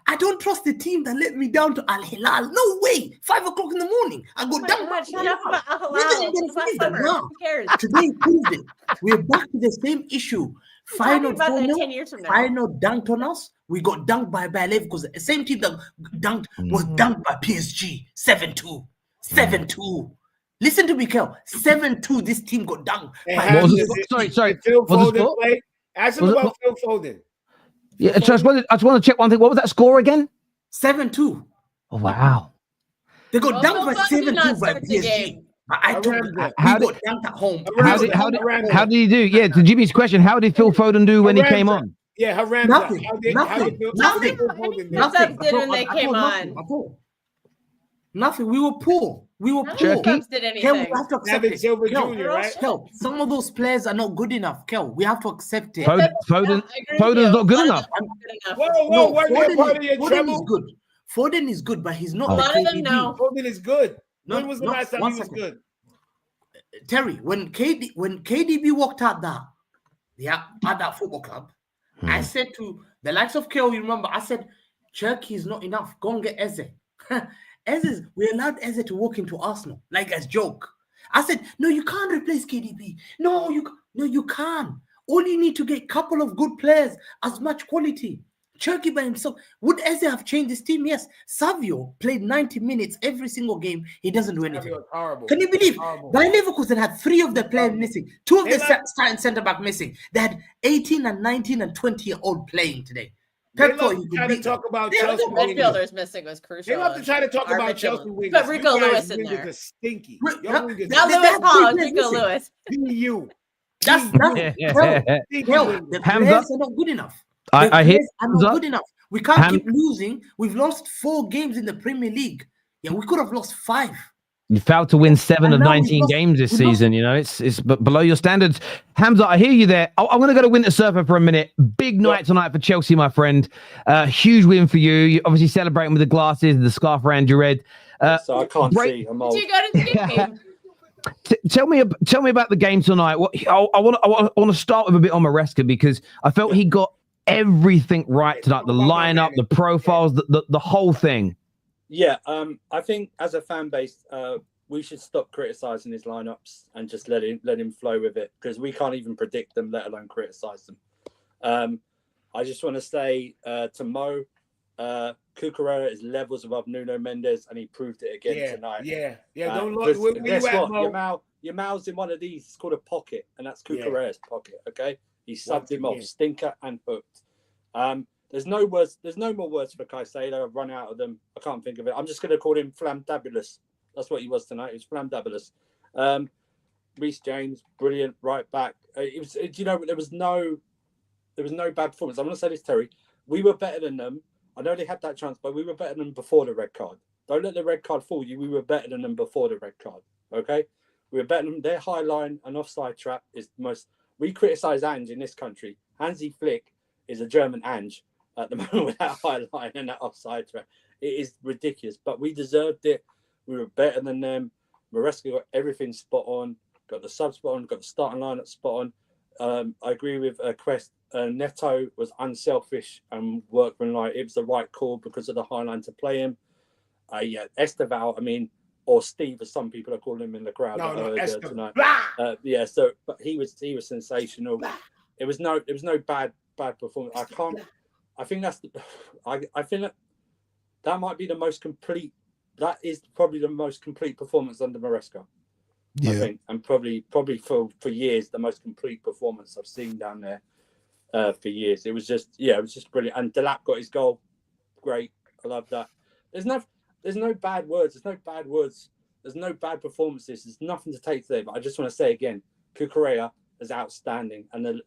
I don't trust the team that let me down to Al Hilal. No way. 5 o'clock in the morning. I go down. Shut up about Al Hilal. Who cares? Today proved it. We're back to the same issue. Final about that 10 years from now. Final dunked on us. We got dunked by Leverkusen because the same team that dunked was dunked by PSG. 7-2. 7-2. Listen to me, Kel. 7-2. This team got dunked. Sorry. Phil Foden play. Ask him about Phil Foden. Yeah, so I just want to check one thing. What was that score again? 7-2. Oh wow! They got dunked by 7-2 by PSG. I told you, we got dunked at home. How did he do? Yeah, to Jimmy's question, how did Phil Foden do when he came on? Yeah, her Ramza. Nothing. How did Nothing. Bill- Nothing. how did Bill Foden do? Nothing. Subs did when they came Nothing. on. Nothing. We were poor. We were None of poor. the subs did Kel, we anything. have to accept David it. Silva Kel, Jr., right? Kel, some of those players are not good enough. Kel, we have to accept it. Foden, Foden's not good enough. Whoa, weren't they part of your Foden is treble? good. Foden is good, but he's not. Oh. A like lot of them KDB. know. Foden is good. No, When was the no, last time one he was second. good? Terry, when KDB walked out at that football club, I said to the likes of Kel, you remember, I said, Cherky is not enough. Go and get Eze. We allowed Eze to walk into Arsenal like as joke. I said, no, you can't replace KDB. No, you can't. All you need to get a couple of good players, as much quality. Cherky by himself. Would Eze have changed his team? Yes. Savio played 90 minutes every single game. He doesn't do anything. Horrible. Can you believe? Horrible. Bayer Leverkusen had 3 of their players missing. 2 of They the starting centre-back missing. They had 18 and 19 and 20-year-old playing today. They Pep love thought to he try could to beat talk them. about The Chelsea wingers. midfielders missing was crucial. They love to try to talk Our about midfield. Chelsea wingers. Put Rico You guys Lewis in wingers there. are stinky. Ri- Your yeah. wingers Not are They- Lewis have Hall, three Rico players Lewis. DU. That's Stinky Kel, wingers. the Hamza? players are not good enough. The I hear players are not Hamza. good enough. We can't Ham- keep losing. We've lost 4 games in the Premier League. Yeah, we could have lost 5. You failed to win 7 And of now 19 we've lost- games this we've lost- season. You know, it's below your standards. Hamza, I hear you there. I'm going to go to Winter Surfer for a minute. Big night tonight for Chelsea, my friend. Huge win for you. You're obviously celebrating with the glasses, the scarf around your head. So I can't break- see. I'm Did old. you go to the game? Tell me about the game tonight. I want to start with a bit on Maresca because I felt he got everything right tonight. The lineup, the profiles, the whole thing. Yeah, I think as a fan base, we should stop criticizing his lineups and just let him flow with it because we can't even predict them, let alone criticize them. I just want to say to Mo, Cucurella is levels above Nuno Mendes, and he proved it again tonight. Yeah. Don't look. Because Where guess you at, what? Mo? Your Mal's in one of these. It's called a pocket, and that's Cucurella's pocket. Okay, he subbed Once him off, again. stinker and hooked. There's no words. There's no more words for Caicedo. I've run out of them. I can't think of it. I'm just going to call him Flamdabulous. That's what he was tonight. He was Flamdabulous. Reece James, brilliant right back. It was. You know, there was no bad performance. I'm going to say this, Terry. We were better than them. I know they had that chance, but we were better than them before the red card. Don't let the red card fool you. We were better than them before the red card. Okay, we were better than them. Their high line and offside trap is the most. We criticise Ange in this country. Hansi Flick is a German Ange at the moment with that high line and that offside trap. It is ridiculous, but we deserved it. We were better than them. Maresca got everything spot on. Got the sub spot on. Got the starting lineup spot on. I agree with Kwess. Neto was unselfish and workmanlike. It was the right call because of the high line to play him. Estêvão, I mean, or Steve, as some people are calling him in the crowd tonight. But he was sensational. It was no bad performance. I think that might be the most complete. That is probably the most complete performance under Maresca. I think, and probably for years the most complete performance I've seen down there for years. It was just brilliant. And Delap got his goal, great. I love that. There's no bad words. There's no bad words. There's no bad performances. There's nothing to take today. But I just want to say again, Cucurella is outstanding, and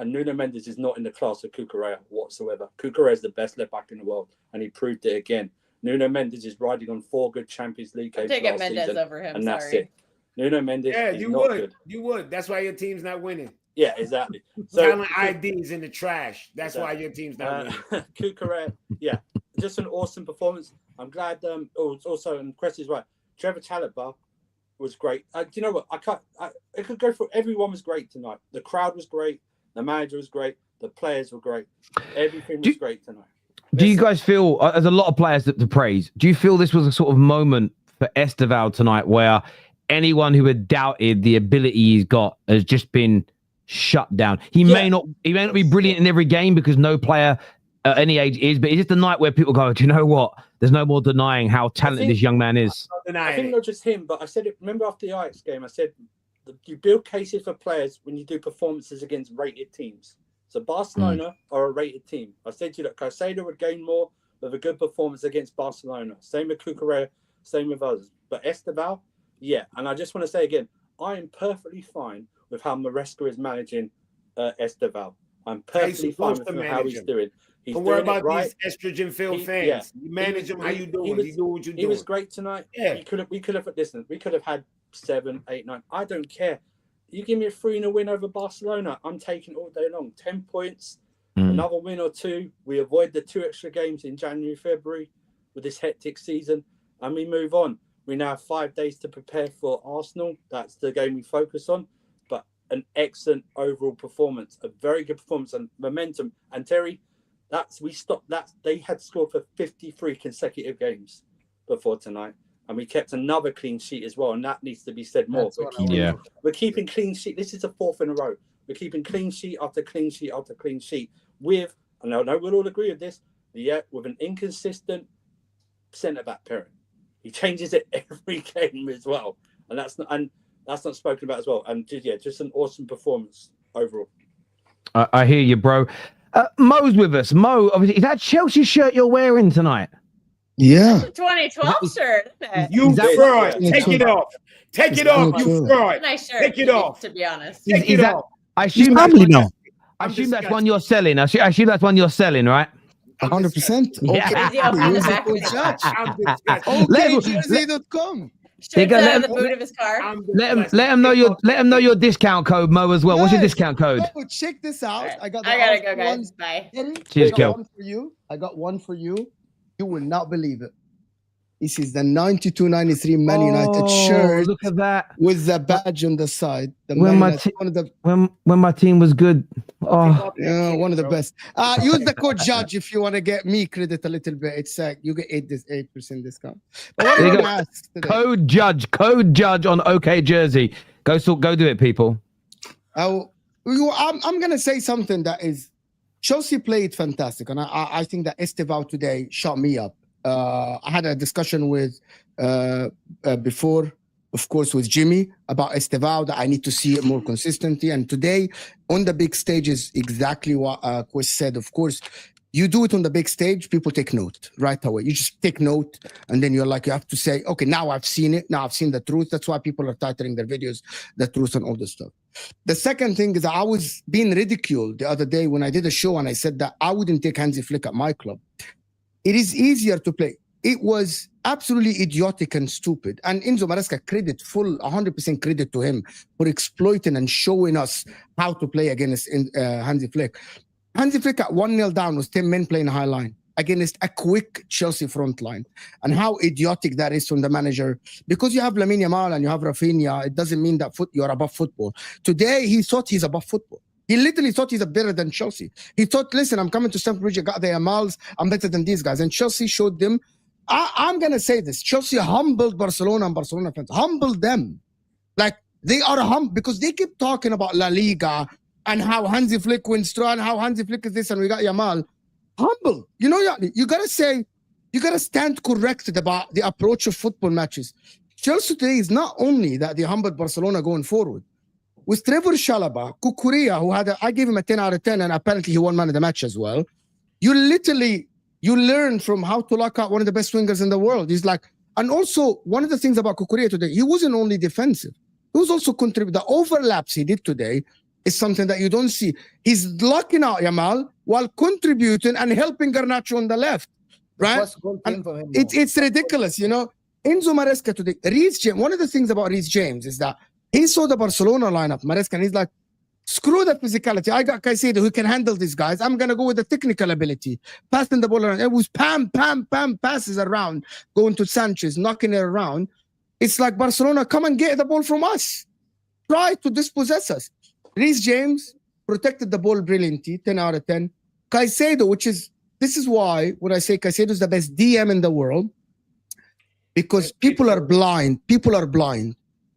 Nuno Mendes is not in the class of Cucurella whatsoever. Cucurella is the best left back in the world, and he proved it again. Nuno Mendes is riding on 4 good Champions League games Taking last Mendes season, over him. and that's Sorry. it. Nuno Mendes is not good. You would. That's why your team's not winning. Yeah, exactly. So Talent IDs in the trash. That's why your team's not winning. Cucurella, yeah, just an awesome performance. I'm glad. Also, and Kwess is right. Trevor Chalobah was great. Do you know what? I could go for. Everyone was great tonight. The crowd was great. The manager was great. The players were great. Everything was great tonight. Do you guys feel, there's a lot of players to praise, do you feel this was a sort of moment for Estêvão tonight where anyone who had doubted the ability he's got has just been shut down? He may not be brilliant in every game because no player at any age is, but it's just a night where people go, do you know what? There's no more denying how talented this young man is. I think not just him, but I said it. Remember after the Ajax game, I said you build cases for players when you do performances against rated teams. So Barcelona are a rated team. I said to you that Caicedo would gain more with a good performance against Barcelona. Same with Cucurella, same with others. But Estêvão, yeah. And I just want to say again, I am perfectly fine with how Maresca is managing Estêvão. I'm perfectly fine supposed with to him, how manage he's him. doing. He's Don't worry doing it about right. these estrogen-filled He- fans. yeah. You manage them. How you doing? You do what you He doing. was great tonight. Yeah. We could have listen. We could have had 7, 8, 9. I don't care. You give me a 3-0 win over Barcelona, I'm taking all day long. 10 points, another win or 2. We avoid the 2 extra games in January, February with this hectic season, and we move on. We now have 5 days to prepare for Arsenal. That's the game we focus on. But an excellent overall performance, a very good performance and momentum. And Terry, we stopped that. They had scored for 53 consecutive games before tonight. And we kept another clean sheet as well. And that needs to be said more. We're keeping clean sheet. This is the 4th in a row. We're keeping clean sheet after clean sheet after clean sheet with, and I know we'll all agree with this, with an inconsistent centre-back pairing. He changes it every game as well. And that's not spoken about as well. And just an awesome performance overall. I hear you, bro. Mo's with us. Mo, obviously, is that Chelsea shirt you're wearing tonight? Yeah. 2012 shirt, isn't it? You fraud. Take it off. Take it off. You fraud. Nice shirt. Take it off. To be honest. Take it off. I assume family now. I assume that's one you're selling. I assume that's one you're selling, right? 100%. Yeah. OKJersey.com. Shirts out of the boot of his car. Let him know your discount code, Mo, as well. What's your discount code? Oh, check this out. Right. I gotta go, guys. Bye. Cheers, Kel. One for you. I got one for you. You will not believe it. This is the 92-93 Man United shirt. Look at that with the badge on the side. When my team was good. Oh, yeah, one of the best. Use the code Judge if you want to get me credit a little bit. It's you get 8% discount. But what ask code Judge on OK Jersey. Go do it, people. I'm gonna say something that is Chelsea played fantastic, and I think that Estêvão today shot me up. I had a discussion with before, of course, with Jummy about Estêvão that I need to see it more consistently. And today, on the big stage, is exactly what Kwess said. Of course, you do it on the big stage, people take note right away. You just take note, and then you have to say, okay, now I've seen it. Now I've seen the truth. That's why people are titling their videos the truth and all this stuff. The second thing is I was being ridiculed the other day when I did a show and I said that I wouldn't take Hansi Flick at my club. It is easier to play. It was absolutely idiotic and stupid. And Enzo Maresca full 100% credit to him for exploiting and showing us how to play against Hansi Flick. Hansi Flick at 1-0 down was 10 men playing high line against a quick Chelsea front line. And how idiotic that is from the manager. Because you have Lamine Yamal and you have Rafinha, it doesn't mean that you're above football. Today, he thought he's above football. He literally thought he's better than Chelsea. He thought, listen, I'm coming to Stamford Bridge, I got the Yamals, I'm better than these guys. And Chelsea showed them. I'm going to say this. Chelsea humbled Barcelona and Barcelona fans. Humbled them. Like, they are humble because they keep talking about La Liga and how Hansi Flick wins through and how Hansi Flick is this and we got Yamal. Humble. You got to say, you got to stand corrected about the approach of football matches. Chelsea today is not only that they humbled Barcelona going forward. With Trevor Chalobah, Cucurella, who I gave him a 10 out of 10, and apparently he won man of the match as well. You learn from how to lock out one of the best wingers in the world. He's like, and also one of the things about Cucurella today, he wasn't only defensive. He was also contributing. The overlaps he did today is something that you don't see. He's locking out Yamal while contributing and helping Garnacho on the left, right? It's ridiculous, Enzo Maresca today, Reece James, one of the things about Reece James is that he saw the Barcelona lineup, Maresca, and he's like, screw the physicality. I got Caicedo who can handle these guys. I'm going to go with the technical ability. Passing the ball around. It was pam, passes around, going to Sanchez, knocking it around. It's like Barcelona, come and get the ball from us. Try to dispossess us. Reece James protected the ball brilliantly, 10 out of 10. Caicedo, this is why when I say Caicedo is the best DM in the world, because people are blind.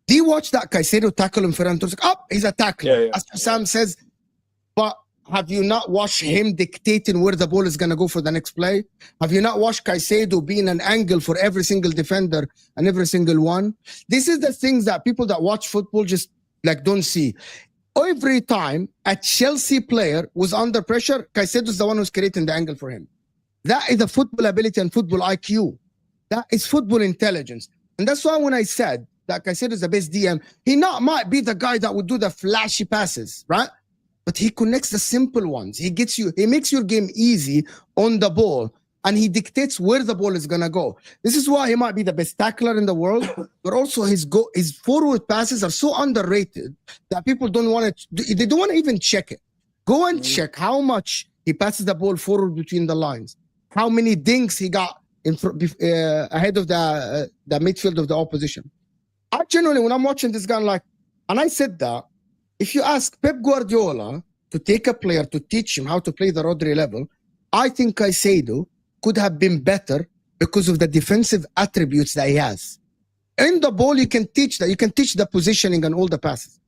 Do you watch that Caicedo tackle him? Ferran Torres? He's a tackler. Yeah. As Sam says, but have you not watched him dictating where the ball is going to go for the next play? Have you not watched Caicedo being an angle for every single defender and every single one? This is the things that people that watch football just don't see. Every time a Chelsea player was under pressure, Caicedo is the one who's creating the angle for him. That is the football ability and football IQ. That is football intelligence. And that's why when I said that Caicedo is the best DM, he might be the guy that would do the flashy passes, right? but he connects the simple ones. He makes your game easy on the ball, and he dictates where the ball is gonna go. This is why he might be the best tackler in the world, but also his forward passes are so underrated that people don't want to. They don't want to even check it. Go and check how much he passes the ball forward between the lines, how many dinks he got ahead of the midfield of the opposition. I genuinely, when I'm watching this guy, and I said that if you ask Pep Guardiola to take a player to teach him how to play the Rodri level, I think Caicedo could have been better because of the defensive attributes that he has. In the ball, you can teach that. You can teach the positioning and all the passes.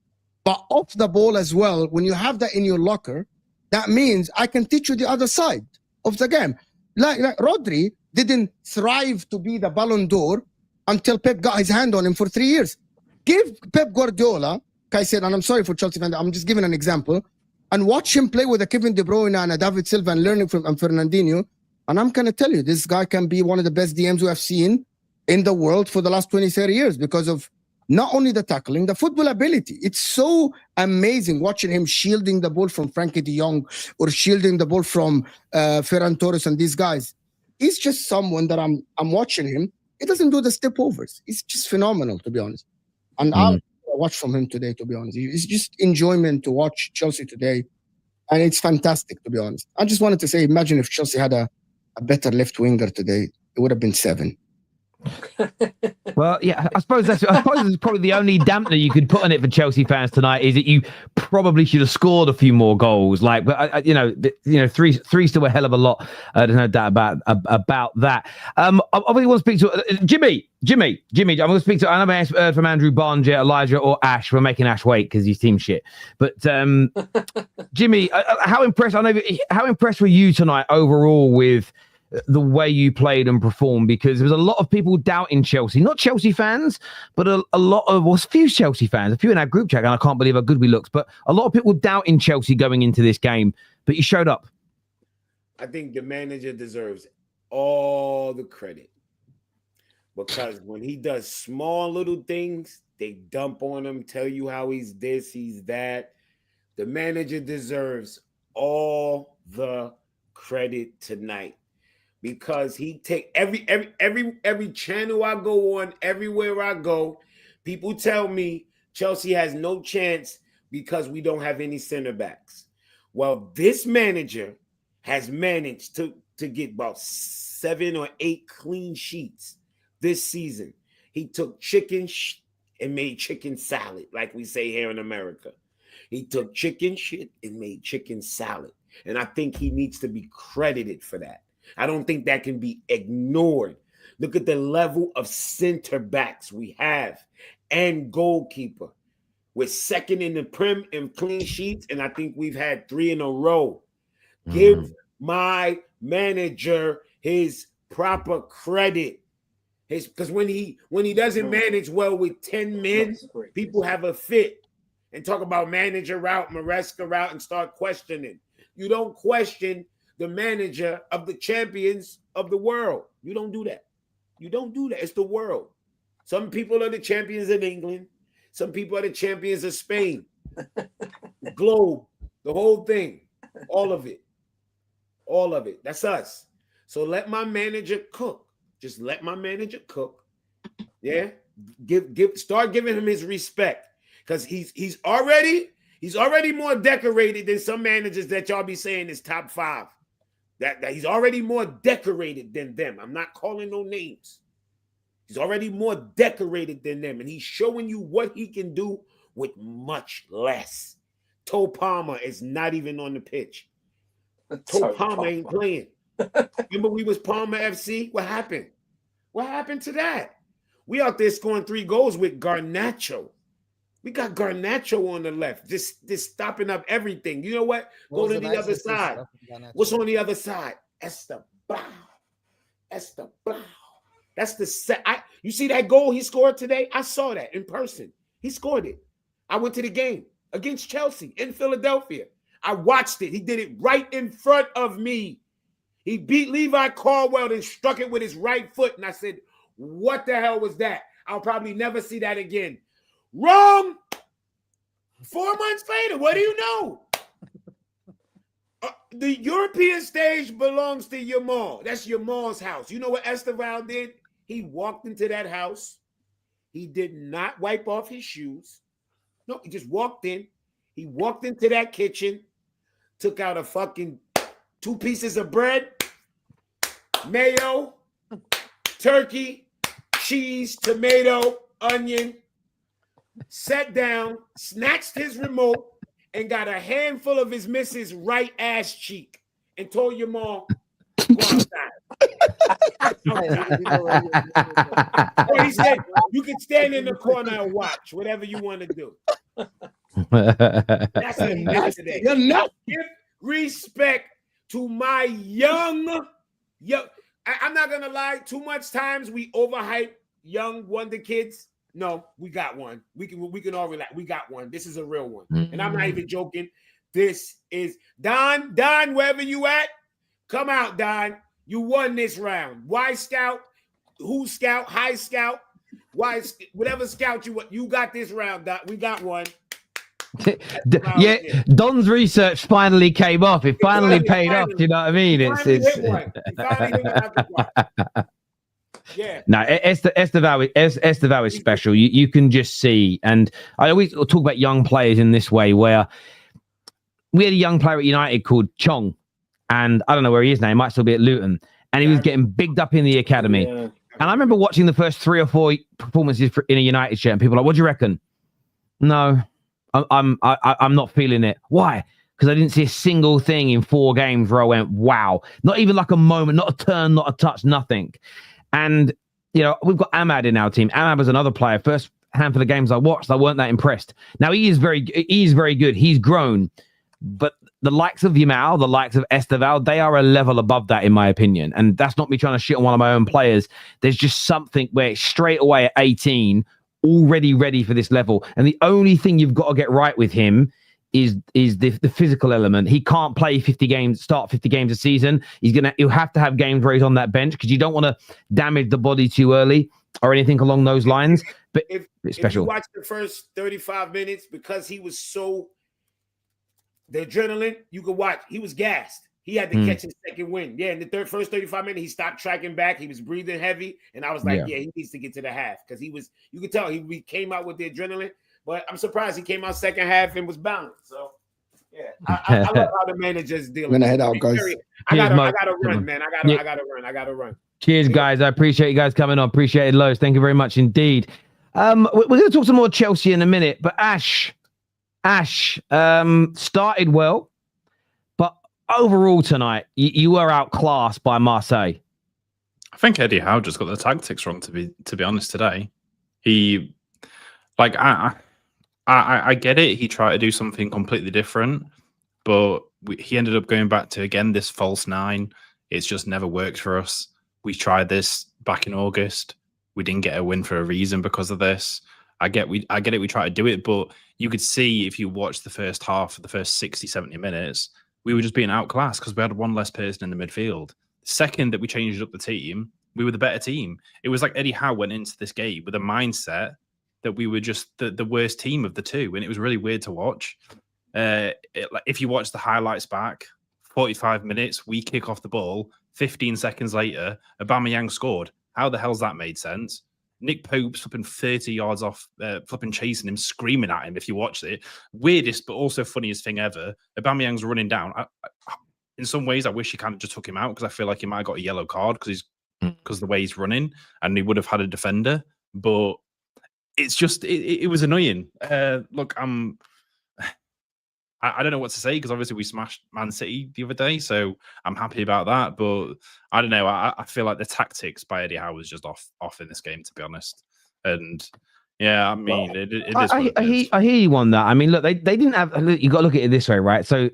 But off the ball as well, when you have that in your locker, that means I can teach you the other side of the game. Like Rodri didn't thrive to be the Ballon d'Or until Pep got his hand on him for 3 years. Give Pep Guardiola, Caicedo, and I'm sorry for Chelsea fans, I'm just giving an example, and watch him play with a Kevin De Bruyne and a David Silva and learning from Fernandinho, and I'm going to tell you, this guy can be one of the best DMs we have seen in the world for the last 20, 30 years because of not only the tackling, the football ability. It's so amazing watching him shielding the ball from Frankie de Jong or shielding the ball from Ferran Torres and these guys. He's just someone that I'm watching him. He doesn't do the step overs. It's just phenomenal, to be honest. And I'll watch from him today, to be honest. It's just enjoyment to watch Chelsea today. And it's fantastic, to be honest. I just wanted to say, imagine if Chelsea had a better left winger today, it would have been 7. Well, yeah, I suppose this is probably the only dampener you could put on it for Chelsea fans tonight is that you probably should have scored a few more goals. But three still a hell of a lot. There's no doubt about that. I really want to speak to Jimmy. I'm going to speak to. I know from Andrew Barnes, Elijah, or Ash. We're making Ash wait because he's team shit. But Jimmy, how impressed were you tonight overall with the way you played and performed? Because there was a lot of people doubting Chelsea, not Chelsea fans, but a few Chelsea fans, a few in our group chat, and I can't believe how good we looked, but a lot of people doubting Chelsea going into this game, but you showed up. I think the manager deserves all the credit because when he does small little things, they dump on him, tell you how he's this, he's that. The manager deserves all the credit tonight. Because he take every channel I go on, everywhere I go, people tell me Chelsea has no chance because we don't have any center backs. Well, this manager has managed to get about 7 or 8 clean sheets this season. He took chicken and made chicken salad, like we say here in America. He took chicken shit and made chicken salad. And I think he needs to be credited for that. I don't think that can be ignored. Look at the level of center backs we have and goalkeeper. We're second in the Prem in clean sheets, and I think we've had 3 in a row. Give my manager his proper credit. Because when he doesn't manage well with 10 men, people have a fit and talk about manager route, Maresca route, and start questioning. You don't question the manager of the champions of the world. You don't do that. You don't do that. It's the world. Some people are the champions in England. Some people are the champions of Spain. The globe, the whole thing, all of it. All of it. That's us. So let my manager cook. Just let my manager cook. Yeah. Start giving him his respect. Because he's already more decorated than some managers that y'all be saying is top 5. That he's already more decorated than them. I'm not calling no names. He's already more decorated than them, and he's showing you what he can do with much less. Toe Palmer is not even on the pitch. Toe Palmer ain't playing. Remember we was Palmer FC? What happened? What happened to that? We out there scoring 3 goals with Garnacho. We got Garnacho on the left, just stopping up everything. You know what? Go to the other side. What's on the other side? Estêvão. That's the set. You see that goal he scored today? I saw that in person. He scored it. I went to the game against Chelsea in Philadelphia. I watched it. He did it right in front of me. He beat Levi Caldwell and struck it with his right foot. And I said, what the hell was that? I'll probably never see that again. Wrong. 4 months later, what do you know? The European stage belongs to Yamal. That's Yamal's house. You know what Estêvão did? He walked into that house. He did not wipe off his shoes. No, he just walked in. He walked into that kitchen, took out a fucking 2 pieces of bread, mayo, turkey, cheese, tomato, onion, sat down, snatched his remote, and got a handful of his missus' right ass cheek and told your mom, go outside. Or he said, you can stand in the corner and watch whatever you want to do. That's enough today. Give respect to my young. I'm not gonna lie. Too much times we overhype young wonder kids. No, we got one. We can all relax. We got one. This is a real one, and I'm not even joking. This is Don. Don, wherever you at, come out, Don. You won this round. Why scout? Who scout? High scout? Why? Whatever scout you got this round, Don. We got one. Yeah, Don's research finally came off. It finally paid off. Do you know what I mean? Yeah. No, Estêvão is special. You can just see, and I always talk about young players in this way, where we had a young player at United called Chong, and I don't know where he is now. He might still be at Luton, and he was getting bigged up in the academy. Yeah. And I remember watching the first 3 or 4 performances in a United shirt, and people were like, "What do you reckon?" No, I'm not feeling it. Why? Because I didn't see a single thing in 4 games where I went, wow. Not even like a moment, not a turn, not a touch, nothing. And, you know, we've got Ahmad in our team. Ahmad was another player. First handful of games I watched, I weren't that impressed. Now, he is very good. He's grown. But the likes of Yamal, the likes of Estêvão, they are a level above that, in my opinion. And that's not me trying to shit on one of my own players. There's just something where straight away at 18, already ready for this level. And the only thing you've got to get right with him is the physical element. He can't play 50 games a season. He'll have to have games where he's on that bench, because you don't want to damage the body too early or anything along those lines. But if special. You watch the first 35 minutes, because he was the adrenaline, you could watch. He was gassed. He had to catch his second win. Yeah, in the first 35 minutes, he stopped tracking back. He was breathing heavy. And I was like, yeah he needs to get to the half, because you could tell he came out with the adrenaline. But I'm surprised he came out second half and was balanced. So, yeah, I love how the manager's dealing. I'm gonna head out, guys. I gotta run, man. I gotta run. Cheers, guys. I appreciate you guys coming on. Appreciate it, Lowe's. Thank you very much indeed. We're going to talk some more Chelsea in a minute, but Ash started well, but overall tonight, you were outclassed by Marseille. I think Eddie Howe just got the tactics wrong. To be honest, today, I get it. He tried to do something completely different, but he ended up going back to, again, this false 9. It's just never worked for us. We tried this back in August. We didn't get a win for a reason because of this. I get it. We tried to do it, but you could see if you watched the first half, the first 60, 70 minutes, we were just being outclassed because we had one less person in the midfield. The second that we changed up the team, we were the better team. It was like Eddie Howe went into this game with a mindset that we were just the worst team of the two, and it was really weird to watch. If you watch the highlights back, 45 minutes, we kick off the ball, 15 seconds later, Aubameyang scored. How the hell's that made sense? Nick Pope's flipping 30 yards off, flipping chasing him, screaming at him if you watched it. Weirdest, but also funniest thing ever. Aubameyang's running down. In some ways, I wish he kind of just took him out, because I feel like he might have got a yellow card because of the way he's running, and he would have had a defender. But it's just, it was annoying. Look, I don't know what to say, because obviously we smashed Man City the other day, so I'm happy about that. But I don't know. I feel like the tactics by Eddie Howe was just off in this game, to be honest. And yeah, I mean, I hear you on that. I mean, look, they didn't have. You got to look at it this way, right? So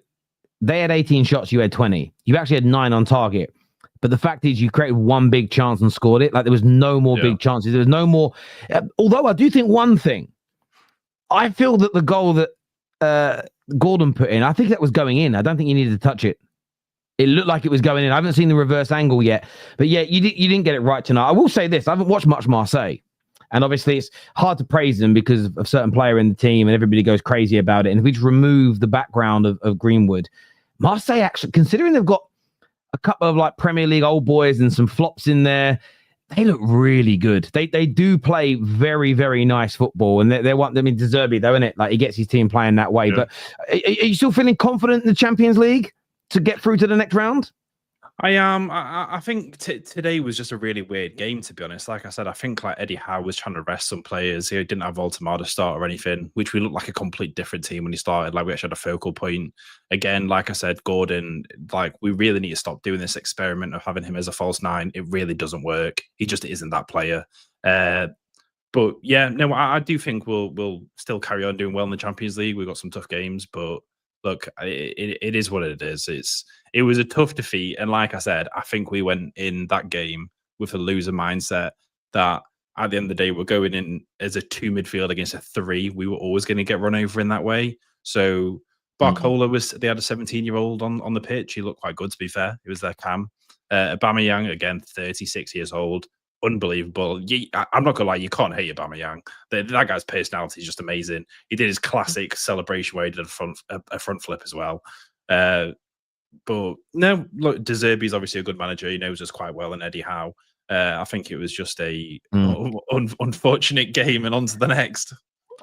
they had 18 shots, you had 20. You actually had 9 on target. But the fact is, you created one big chance and scored it. Like, there was no more big chances. There was no more. Although I do think one thing, I feel that the goal that Gordon put in, I think that was going in. I don't think you needed to touch it. It looked like it was going in. I haven't seen the reverse angle yet. But yeah, you didn't get it right tonight. I will say this. I haven't watched much Marseille. And obviously, it's hard to praise them because of a certain player in the team and everybody goes crazy about it. And if we just remove the background of Greenwood, Marseille actually, considering they've got a couple of like Premier League old boys and some flops in there, they look really good. They do play very, very nice football, and they want them in De Zerbi, though, isn't it? Like he gets his team playing that way. Yeah. But are you still feeling confident in the Champions League to get through to the next round? I am. I think today was just a really weird game, to be honest. Like I said, I think like Eddie Howe was trying to rest some players. He didn't have Voltemade start or anything, which we looked like a complete different team when he started. Like we actually had a focal point. Again, like I said, Gordon, like we really need to stop doing this experiment of having him as a false nine. It really doesn't work. He just isn't that player. But yeah, no, I do think we'll still carry on doing well in the Champions League. We've got some tough games, but look, it is what it is. It was a tough defeat. And like I said, I think we went in that game with a loser mindset that at the end of the day, we're going in as a 2 midfield against a 3. We were always going to get run over in that way. So Barcola they had a 17-year-old on the pitch. He looked quite good, to be fair. It was their cam. Aubameyang, again, 36 years old. Unbelievable. I'm not going to lie, you can't hate Aubameyang. That guy's personality is just amazing. He did his classic celebration where he did a front flip as well. But no, look, De Zerbi is obviously a good manager. He knows us quite well, and Eddie Howe. I think it was just a unfortunate game, and on to the next.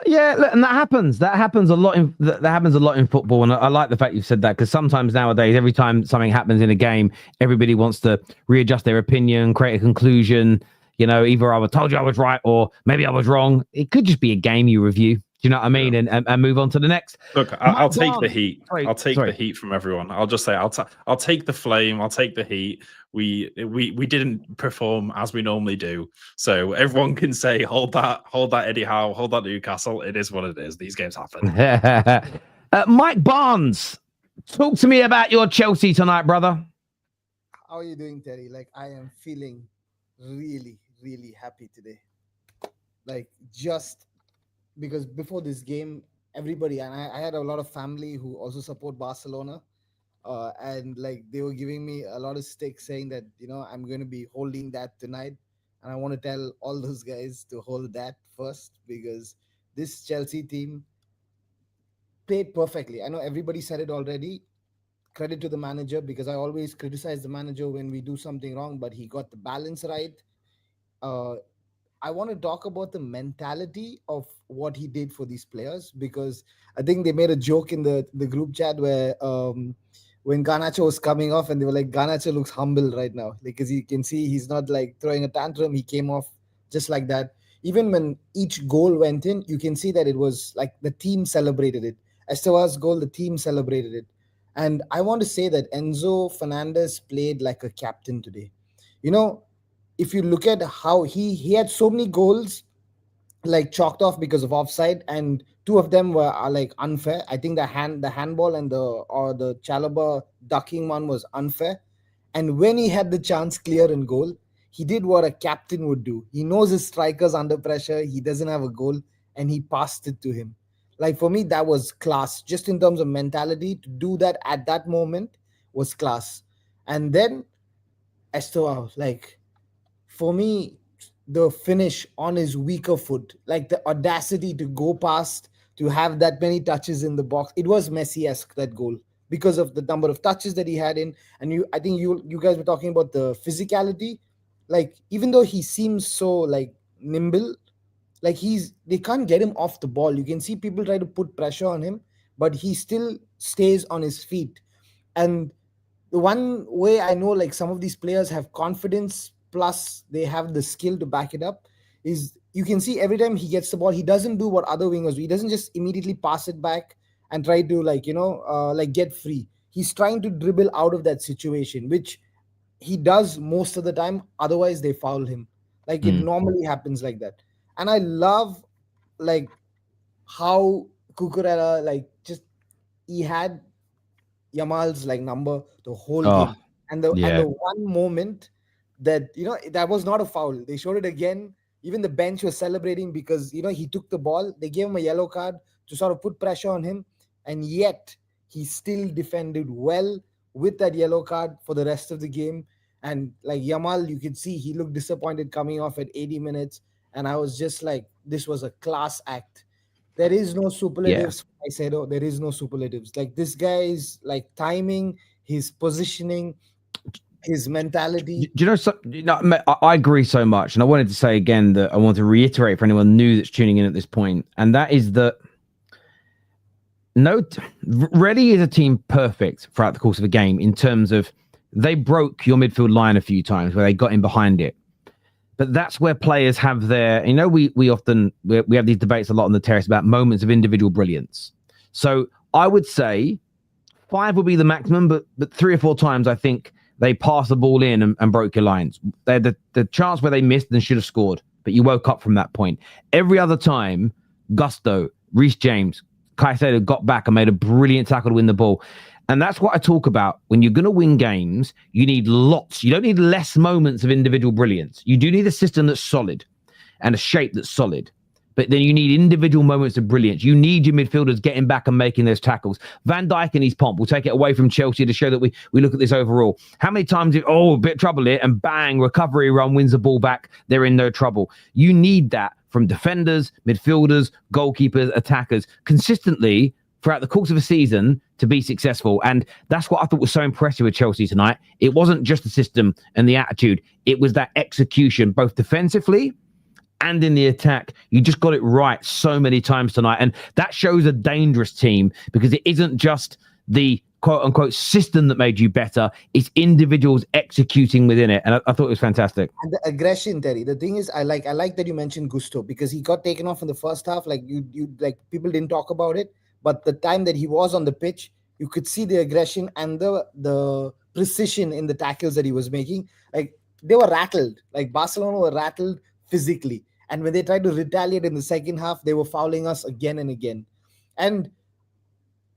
Yeah, and that happens. That happens a lot in football, and I like the fact you've said that, because sometimes nowadays, every time something happens in a game, everybody wants to readjust their opinion, create a conclusion. You know, either I told you I was right, or maybe I was wrong. It could just be a game you review. Do you know what I mean? Yeah. And move on to the next. Look, I'll take the heat. I'll take the heat from everyone. I'll just say I'll take the flame. I'll take the heat. We didn't perform as we normally do, so everyone can say hold that Eddie Howe, hold that Newcastle. It is what it is. These games happen. Mike Barnes, talk to me about your Chelsea tonight, brother. How are you doing, Terry? Like, I am feeling really, really happy today. Like, just because before this game, everybody, and I had a lot of family who also support Barcelona, and like they were giving me a lot of stick saying that, you know, I'm going to be holding that tonight. And I want to tell all those guys to hold that first, because this Chelsea team played perfectly. I know everybody said it already. Credit to the manager, because I always criticize the manager when we do something wrong, but he got the balance right. I want to talk about the mentality of what he did for these players, because I think they made a joke in the group chat where when Garnacho was coming off, and they were like, Garnacho looks humble right now. Like, as you can see, he's not like throwing a tantrum. He came off just like that. Even when each goal went in, you can see that it was like the team celebrated it. Estêvão's goal, the team celebrated it. And I want to say that Enzo Fernandez played like a captain today. You know, if you look at how he had so many goals like chalked off because of offside, and 2 of them were like unfair. I think the handball and the Chalobah ducking one was unfair. And when he had the chance clear in goal, he did what a captain would do. He knows his striker's under pressure. He doesn't have a goal, and he passed it to him. Like, for me, that was class. Just in terms of mentality, to do that at that moment was class. And then Estêvão, like, for me, the finish on his weaker foot, like the audacity to go past, to have that many touches in the box. It was Messi-esque, that goal, because of the number of touches that he had in. And I think you guys were talking about the physicality. Like, even though he seems so like nimble, like they can't get him off the ball. You can see people try to put pressure on him, but he still stays on his feet. And the one way I know, like, some of these players have confidence, plus they have the skill to back it up, is you can see every time he gets the ball, he doesn't do what other wingers do. He doesn't just immediately pass it back and try to, like, you know, like get free. He's trying to dribble out of that situation, which he does most of the time. Otherwise, they foul him. Like, it normally happens like that. And I love, like, how Cucurella, like, just he had Yamal's like number the whole game. And the one moment that, you know, that was not a foul. They showed it again. Even the bench was celebrating because, you know, he took the ball. They gave him a yellow card to sort of put pressure on him. And yet he still defended well with that yellow card for the rest of the game. And like Yamal, you could see he looked disappointed coming off at 80 minutes. And I was just like, this was a class act. there is no superlatives. I said, oh, there is no superlatives. Like this guy's like timing, his positioning, his mentality. Do you know? I agree so much, and I wanted to say again that I want to reiterate for anyone new that's tuning in at this point, and that is that Ready is a team perfect throughout the course of a game in terms of they broke your midfield line a few times where they got in behind it. But that's where players have their, we often have these debates a lot on the terrace about moments of individual brilliance. So I would say 5 would be the maximum, but 3 or 4 times I think they passed the ball in and broke your lines. They had the chance where they missed and should have scored, but you woke up from that point. Every other time, Gusto, Reece James, Caicedo got back and made a brilliant tackle to win the ball. And that's what I talk about. When you're going to win games, you need lots. You don't need less moments of individual brilliance. You do need a system that's solid and a shape that's solid. But then you need individual moments of brilliance. You need your midfielders getting back and making those tackles. Van Dijk and his pomp will take it away from Chelsea to show that we look at this overall. How many times, a bit of trouble here, and bang, recovery run, wins the ball back. They're in no trouble. You need that from defenders, midfielders, goalkeepers, attackers, consistently throughout the course of a season to be successful. And that's what I thought was so impressive with Chelsea tonight. It wasn't just the system and the attitude. It was that execution, both defensively and in the attack. You just got it right so many times tonight. And that shows a dangerous team because it isn't just the quote unquote system that made you better. It's individuals executing within it. And I thought it was fantastic. And the aggression, Terry. The thing is, I like that you mentioned Gusto because he got taken off in the first half. Like you like people didn't talk about it. But the time that he was on the pitch, you could see the aggression and the precision in the tackles that he was making. Like they were rattled. Like Barcelona were rattled physically. And when they tried to retaliate in the second half, they were fouling us again and again. And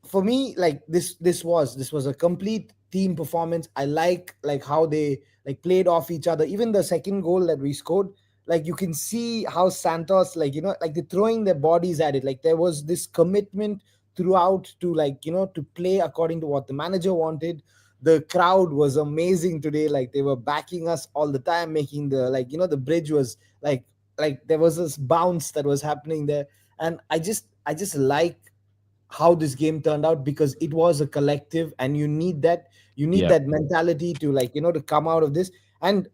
for me, like this was a complete team performance. I like how they like played off each other. Even the second goal that we scored, like you can see how Santos, like they're throwing their bodies at it. Like there was this commitment throughout to to play according to what the manager wanted. The crowd was amazing today. Like they were backing us all the time, making the the bridge was like there was this bounce that was happening there. And I just like how this game turned out because it was a collective and you need that mentality to to come out of this. And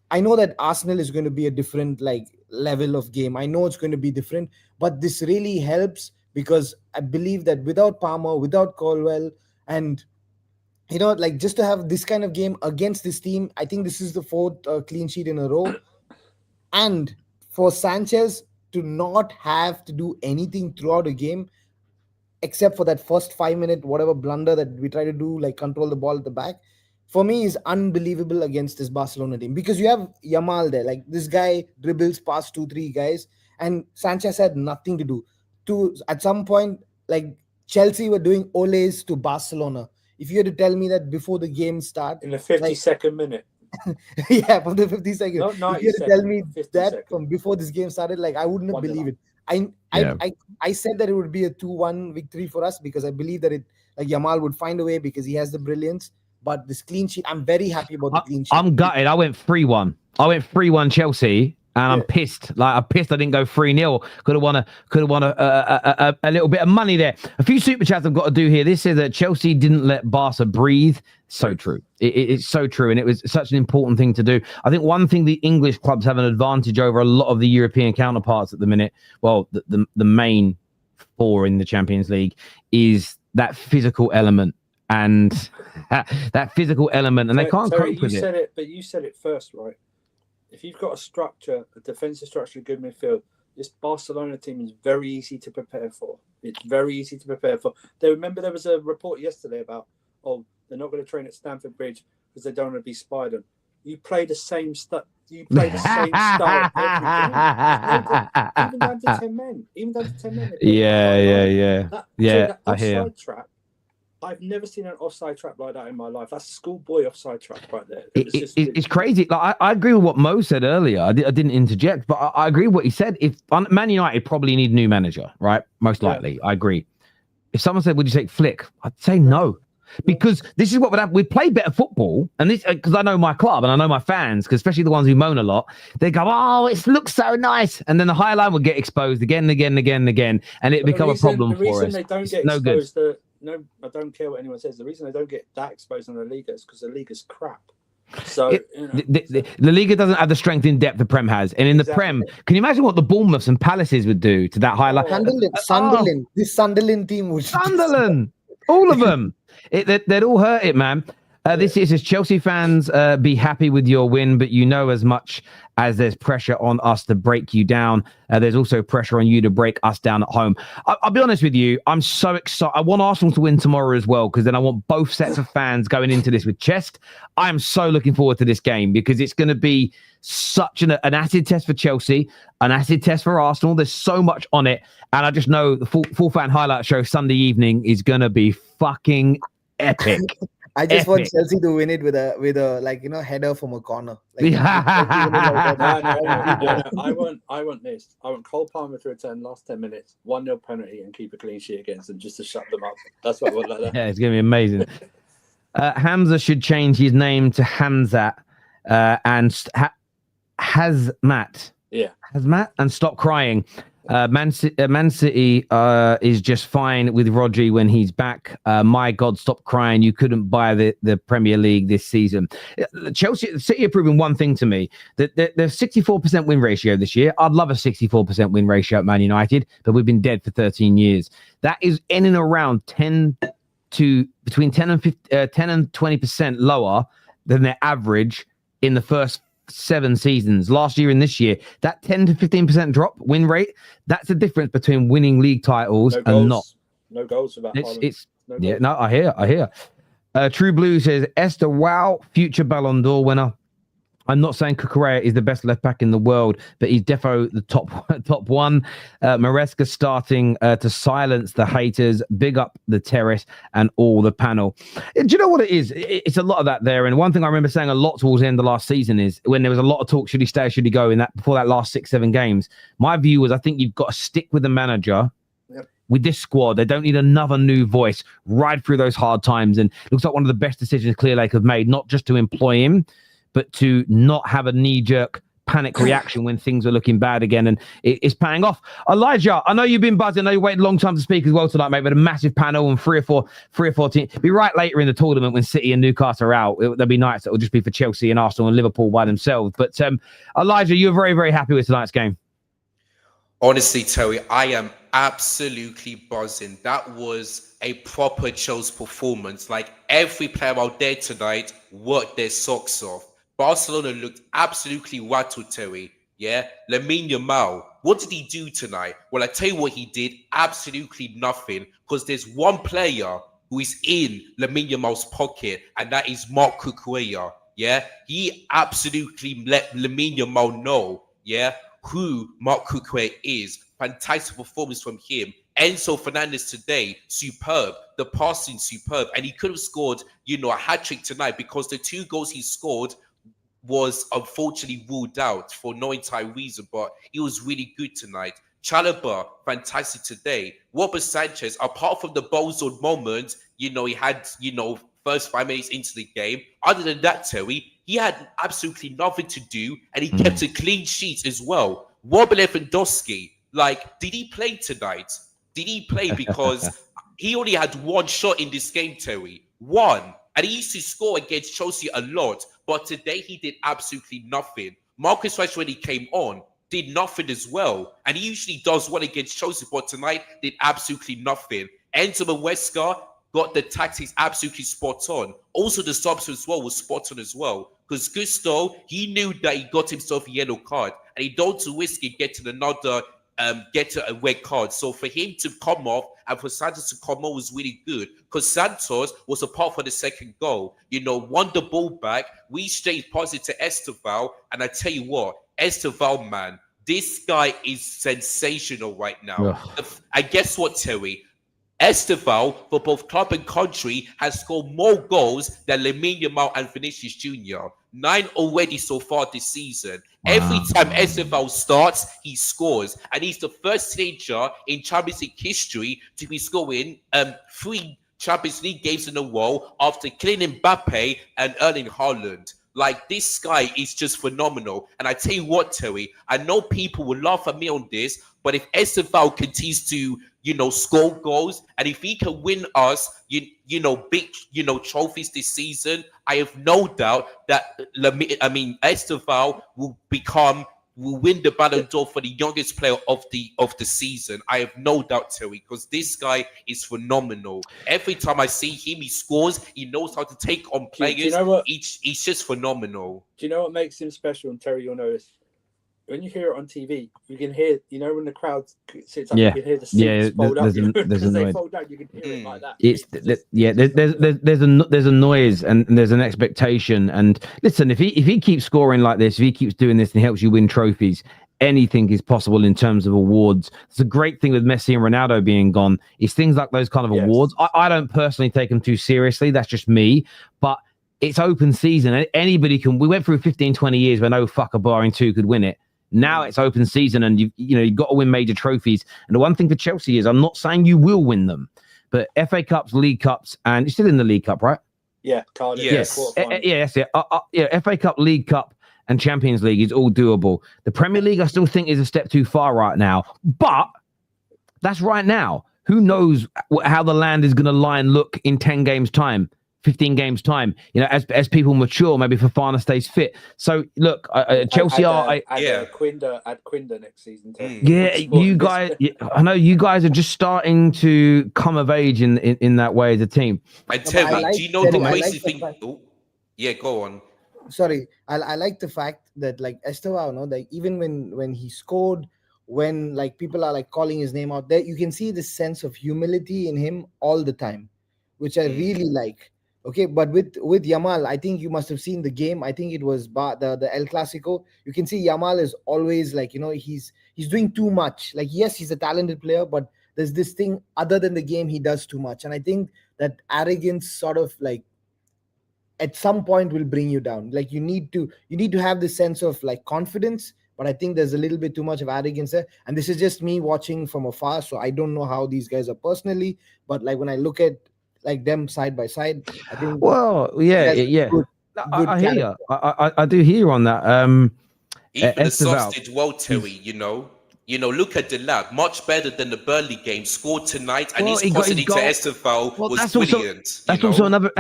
I know that Arsenal is going to be a different level of game. I know it's going to be different, but this really helps because I believe that without Palmer, without Colwell, and just to have this kind of game against this team, I think this is the 4th clean sheet in a row. And for Sanchez to not have to do anything throughout a game, except for that first 5-minute whatever blunder that we try to do, like control the ball at the back, for me is unbelievable against this Barcelona team because you have Yamal there. Like this guy dribbles past 2-3 guys and Sanchez had nothing to do. At some point, like Chelsea were doing oles to Barcelona. If you had to tell me that before the game started in the 52nd minute. Yeah, from the 50 seconds. If you had to tell me that from before this game started, like I wouldn't have believed it. I said that it would be a 2-1 victory for us because I believe that Yamal would find a way because he has the brilliance. But this clean sheet, I'm very happy about the clean sheet. I'm gutted. I went 3-1. I went 3-1 Chelsea, and I'm pissed. I'm pissed I didn't go 3-0. Could have won a little bit of money there. A few super chats I've got to do here. This says that Chelsea didn't let Barca breathe. So true. It's so true, and it was such an important thing to do. I think one thing the English clubs have an advantage over a lot of the European counterparts at the minute. Well, the main 4 in the Champions League is that physical element. And that physical element, and they can't cope with it. But you said it first, right? If you've got a structure, a defensive structure, a good midfield, this Barcelona team is very easy to prepare for. It's very easy to prepare for. Remember there was a report yesterday about, they're not going to train at Stamford Bridge because they don't want to be spied on. You play the same stuff. You play the same style every game. Even down to 10 men. Even down to 10 men. Yeah. I hear. Trap, I've never seen an offside trap like that in my life. That's a schoolboy offside trap right there. It's crazy. Like I agree with what Mo said earlier. I didn't interject, but I agree with what he said. If Man United probably need a new manager, right? Most likely, I agree. If someone said, "Would you take Flick?" I'd say no. because this is what would happen. We'd play better football, and this because I know my club and I know my fans, because especially the ones who moan a lot, they go, "Oh, it looks so nice," and then the high line would get exposed again and again and again and again, and it become a problem for us. They don't it's get no exposed good. No, I don't care what anyone says. The reason they don't get that exposed in the Liga is because the Liga's crap. So the Liga doesn't have the strength in depth the Prem has, and in the Prem, can you imagine what the Bournemouths and Palaces would do to that highlight? Sunderland, this Sunderland team would. Sunderland, all of them. They'd all hurt it, man. This is Chelsea fans. Be happy with your win, but you know as much as there's pressure on us to break you down, there's also pressure on you to break us down at home. I'll be honest with you. I'm so excited. I want Arsenal to win tomorrow as well, because then I want both sets of fans going into this with chest. I'm so looking forward to this game because it's going to be such an acid test for Chelsea, an acid test for Arsenal. There's so much on it. And I just know the full fan highlight show Sunday evening is going to be fucking epic. I just want Chelsea to win it with a like header from a corner. Like, No, I want this. I want Cole Palmer to return last 10 minutes, 1-0 penalty, and keep a clean sheet against them just to shut them up. That's what I want like that. Yeah, it's gonna be amazing. Hamza should change his name to Hamza and Hazmat. Yeah, Hazmat, and stop crying. Man City is just fine with Rodri when he's back. My God, stop crying. You couldn't buy the Premier League this season. City are proving one thing to me, that they're 64% win ratio this year. I'd love a 64% win ratio at Man United, but we've been dead for 13 years. That is in and around between 10 and 20% lower than their average in the first 7 seasons last year and this year. That 10 to 15% drop win rate, that's the difference between winning league titles and not. No goals for that. I hear. True Blue says Estêvão, future Ballon d'Or winner. I'm not saying Cucurella is the best left back in the world, but he's defo the top one. Maresca starting to silence the haters. Big up the terrace and all the panel. Do you know what it is? It's a lot of that there. And one thing I remember saying a lot towards the end of last season is when there was a lot of talk, should he stay, should he go, before that last 6-7 games. My view was I think you've got to stick with the manager. With this squad, they don't need another new voice. Ride through those hard times. And it looks like one of the best decisions Clear Lake have made, not just to employ him, but to not have a knee-jerk panic reaction when things are looking bad again. And it's paying off. Elijah, I know you've been buzzing. I know you waited a long time to speak as well tonight, mate, but a massive panel and three or four teams. Be right later in the tournament when City and Newcastle are out. There'll be nights that will just be for Chelsea and Arsenal and Liverpool by themselves. But Elijah, you're very, very happy with tonight's game. Honestly, Terry, I am absolutely buzzing. That was a proper Chelsea performance. Like, every player out there tonight worked their socks off. Barcelona looked absolutely rattled, Terry. Yeah, Lamine Yamal, what did he do tonight? Well, I tell you what he did, absolutely nothing, because there's one player who is in Lamine Yamal's pocket, and that is Marc Cucurella. Yeah, he absolutely let Lamine Yamal know, yeah, who Marc Cucurella is. Fantastic performance from him. Enzo Fernandez today, superb. The passing, superb. And he could have scored, a hat-trick tonight, because the 2 goals he scored was unfortunately ruled out for no entire reason, but he was really good tonight. Chalobah, fantastic today. Robert Sanchez, apart from the ball-zone moment, he had, first 5 minutes into the game. Other than that, Terry, he had absolutely nothing to do, and he kept a clean sheet as well. Robert Lewandowski, did he play tonight? Did he play? Because he only had 1 shot in this game, Terry. 1. And he used to score against Chelsea a lot, but today he did absolutely nothing. Marcus Rashford, when he came on, did nothing as well. And he usually does well against Chelsea, but tonight did absolutely nothing. Enzo Maresca got the tactics absolutely spot on. Also, the subs as well was spot on as well. Because Gusto, he knew that he got himself a yellow card, and he don't risk it getting another a red card. So for him to come off and for Santos to come on was really good, because Santos was apart for the second goal. Won the ball back. We straight passed it to Estêvão, and I tell you what, Estêvão, man, this guy is sensational right now. And guess what, Terry? Estêvão, for both club and country, has scored more goals than Lamine Yamal and Vinicius Jr. 9 already so far this season. Wow. Every time Estêvão starts, he scores. And he's the first teenager in Champions League history to be scoring 3 Champions League games in a row after killing Mbappe and Erling Haaland. Like, this guy is just phenomenal. And I tell you what, Terry, I know people will laugh at me on this, but if Estêvão continues to, score goals, and if he can win us, big, trophies this season, I have no doubt that, Estêvão will win the Ballon d'Or for the youngest player of the season. I have no doubt, Terry, because this guy is phenomenal. Every time I see him, he scores. He knows how to take on players. Do you know what? He's just phenomenal. Do you know what makes him special? And Terry, you'll notice. When you hear it on TV, you can hear, when the crowd sits up, you can hear the seats fold up. Because they fold down, you can hear it like that. There's a noise and there's an expectation. And listen, if he keeps scoring like this, if he keeps doing this and helps you win trophies, anything is possible in terms of awards. It's a great thing with Messi and Ronaldo being gone. It's things like those kind of awards. I don't personally take them too seriously. That's just me. But it's open season. Anybody can. We went through 15, 20 years where no fucker barring two could win it. Now it's open season, and you've got to win major trophies. And the one thing for Chelsea is, I'm not saying you will win them, but FA Cups, League Cups, and you're still in the League Cup, right? Yeah, Cardiff. Yes. That's it. FA Cup, League Cup, and Champions League is all doable. The Premier League, I still think, is a step too far right now, but that's right now. Who knows how the land is going to lie and look in 10 games time? 15 games time, as people mature, maybe Fofana stays fit. So look, Chelsea add Quinda next season. You guys, I know you guys are just starting to come of age in that way as a team. And Terry, do you know the crazy thing? Yeah, go on. Sorry, I like the fact that Estêvão, even when he scored, when people are calling his name out there, you can see the sense of humility in him all the time, which I really like. Okay, but with Yamal, I think you must have seen the game. I think it was the El Clasico. You can see Yamal is always he's doing too much. Yes, he's a talented player, but there's this thing other than the game he does too much. And I think that arrogance sort of at some point will bring you down. You need to have this sense of confidence, but I think there's a little bit too much of arrogance there. And this is just me watching from afar, so I don't know how these guys are personally. But when I look at them side by side, I think. Well, yeah. Good I hear you. I do hear you on that. Even the sausage Terry, look at the lad, much better than the Burnley game. Scored tonight, and his crossing into Estêvão was brilliant. That's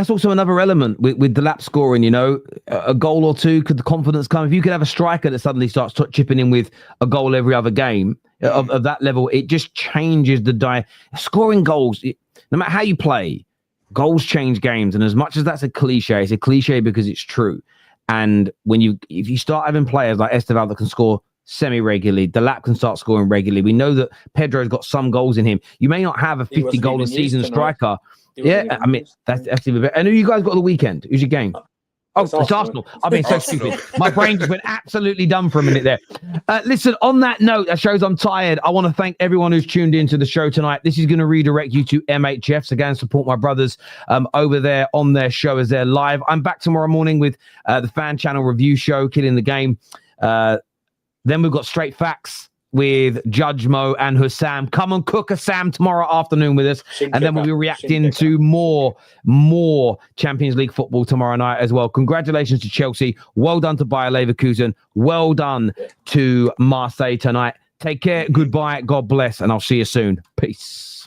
also another element with the lap scoring. A goal or two, could the confidence come? If you could have a striker that suddenly starts chipping in with a goal every other game of that level, it just changes the scoring goals. No matter how you play, goals change games. And as much as that's a cliche, it's a cliche because it's true. And if you start having players like Estêvão that can score semi-regularly, the lap can start scoring regularly. We know that Pedro's got some goals in him. You may not have a 50-goal-a-season striker. I mean, that's even better. And who you guys got on the weekend? Who's your game? Oh, it's Arsenal. I've been so stupid. My brain just went absolutely dumb for a minute there. Listen, on that note, that shows I'm tired. I want to thank everyone who's tuned into the show tonight. This is going to redirect you to MHF. So go and support my brothers over there on their show as they're live. I'm back tomorrow morning with the Fan Channel review show, Killing the Game. Then we've got Straight Facts with Judge Mo and Hussam. Come and cook Hussam tomorrow afternoon with us. And then we'll be reacting to more Champions League football tomorrow night as well. Congratulations to Chelsea. Well done to Bayer Leverkusen. Well done to Marseille tonight. Take care. Goodbye. God bless. And I'll see you soon. Peace.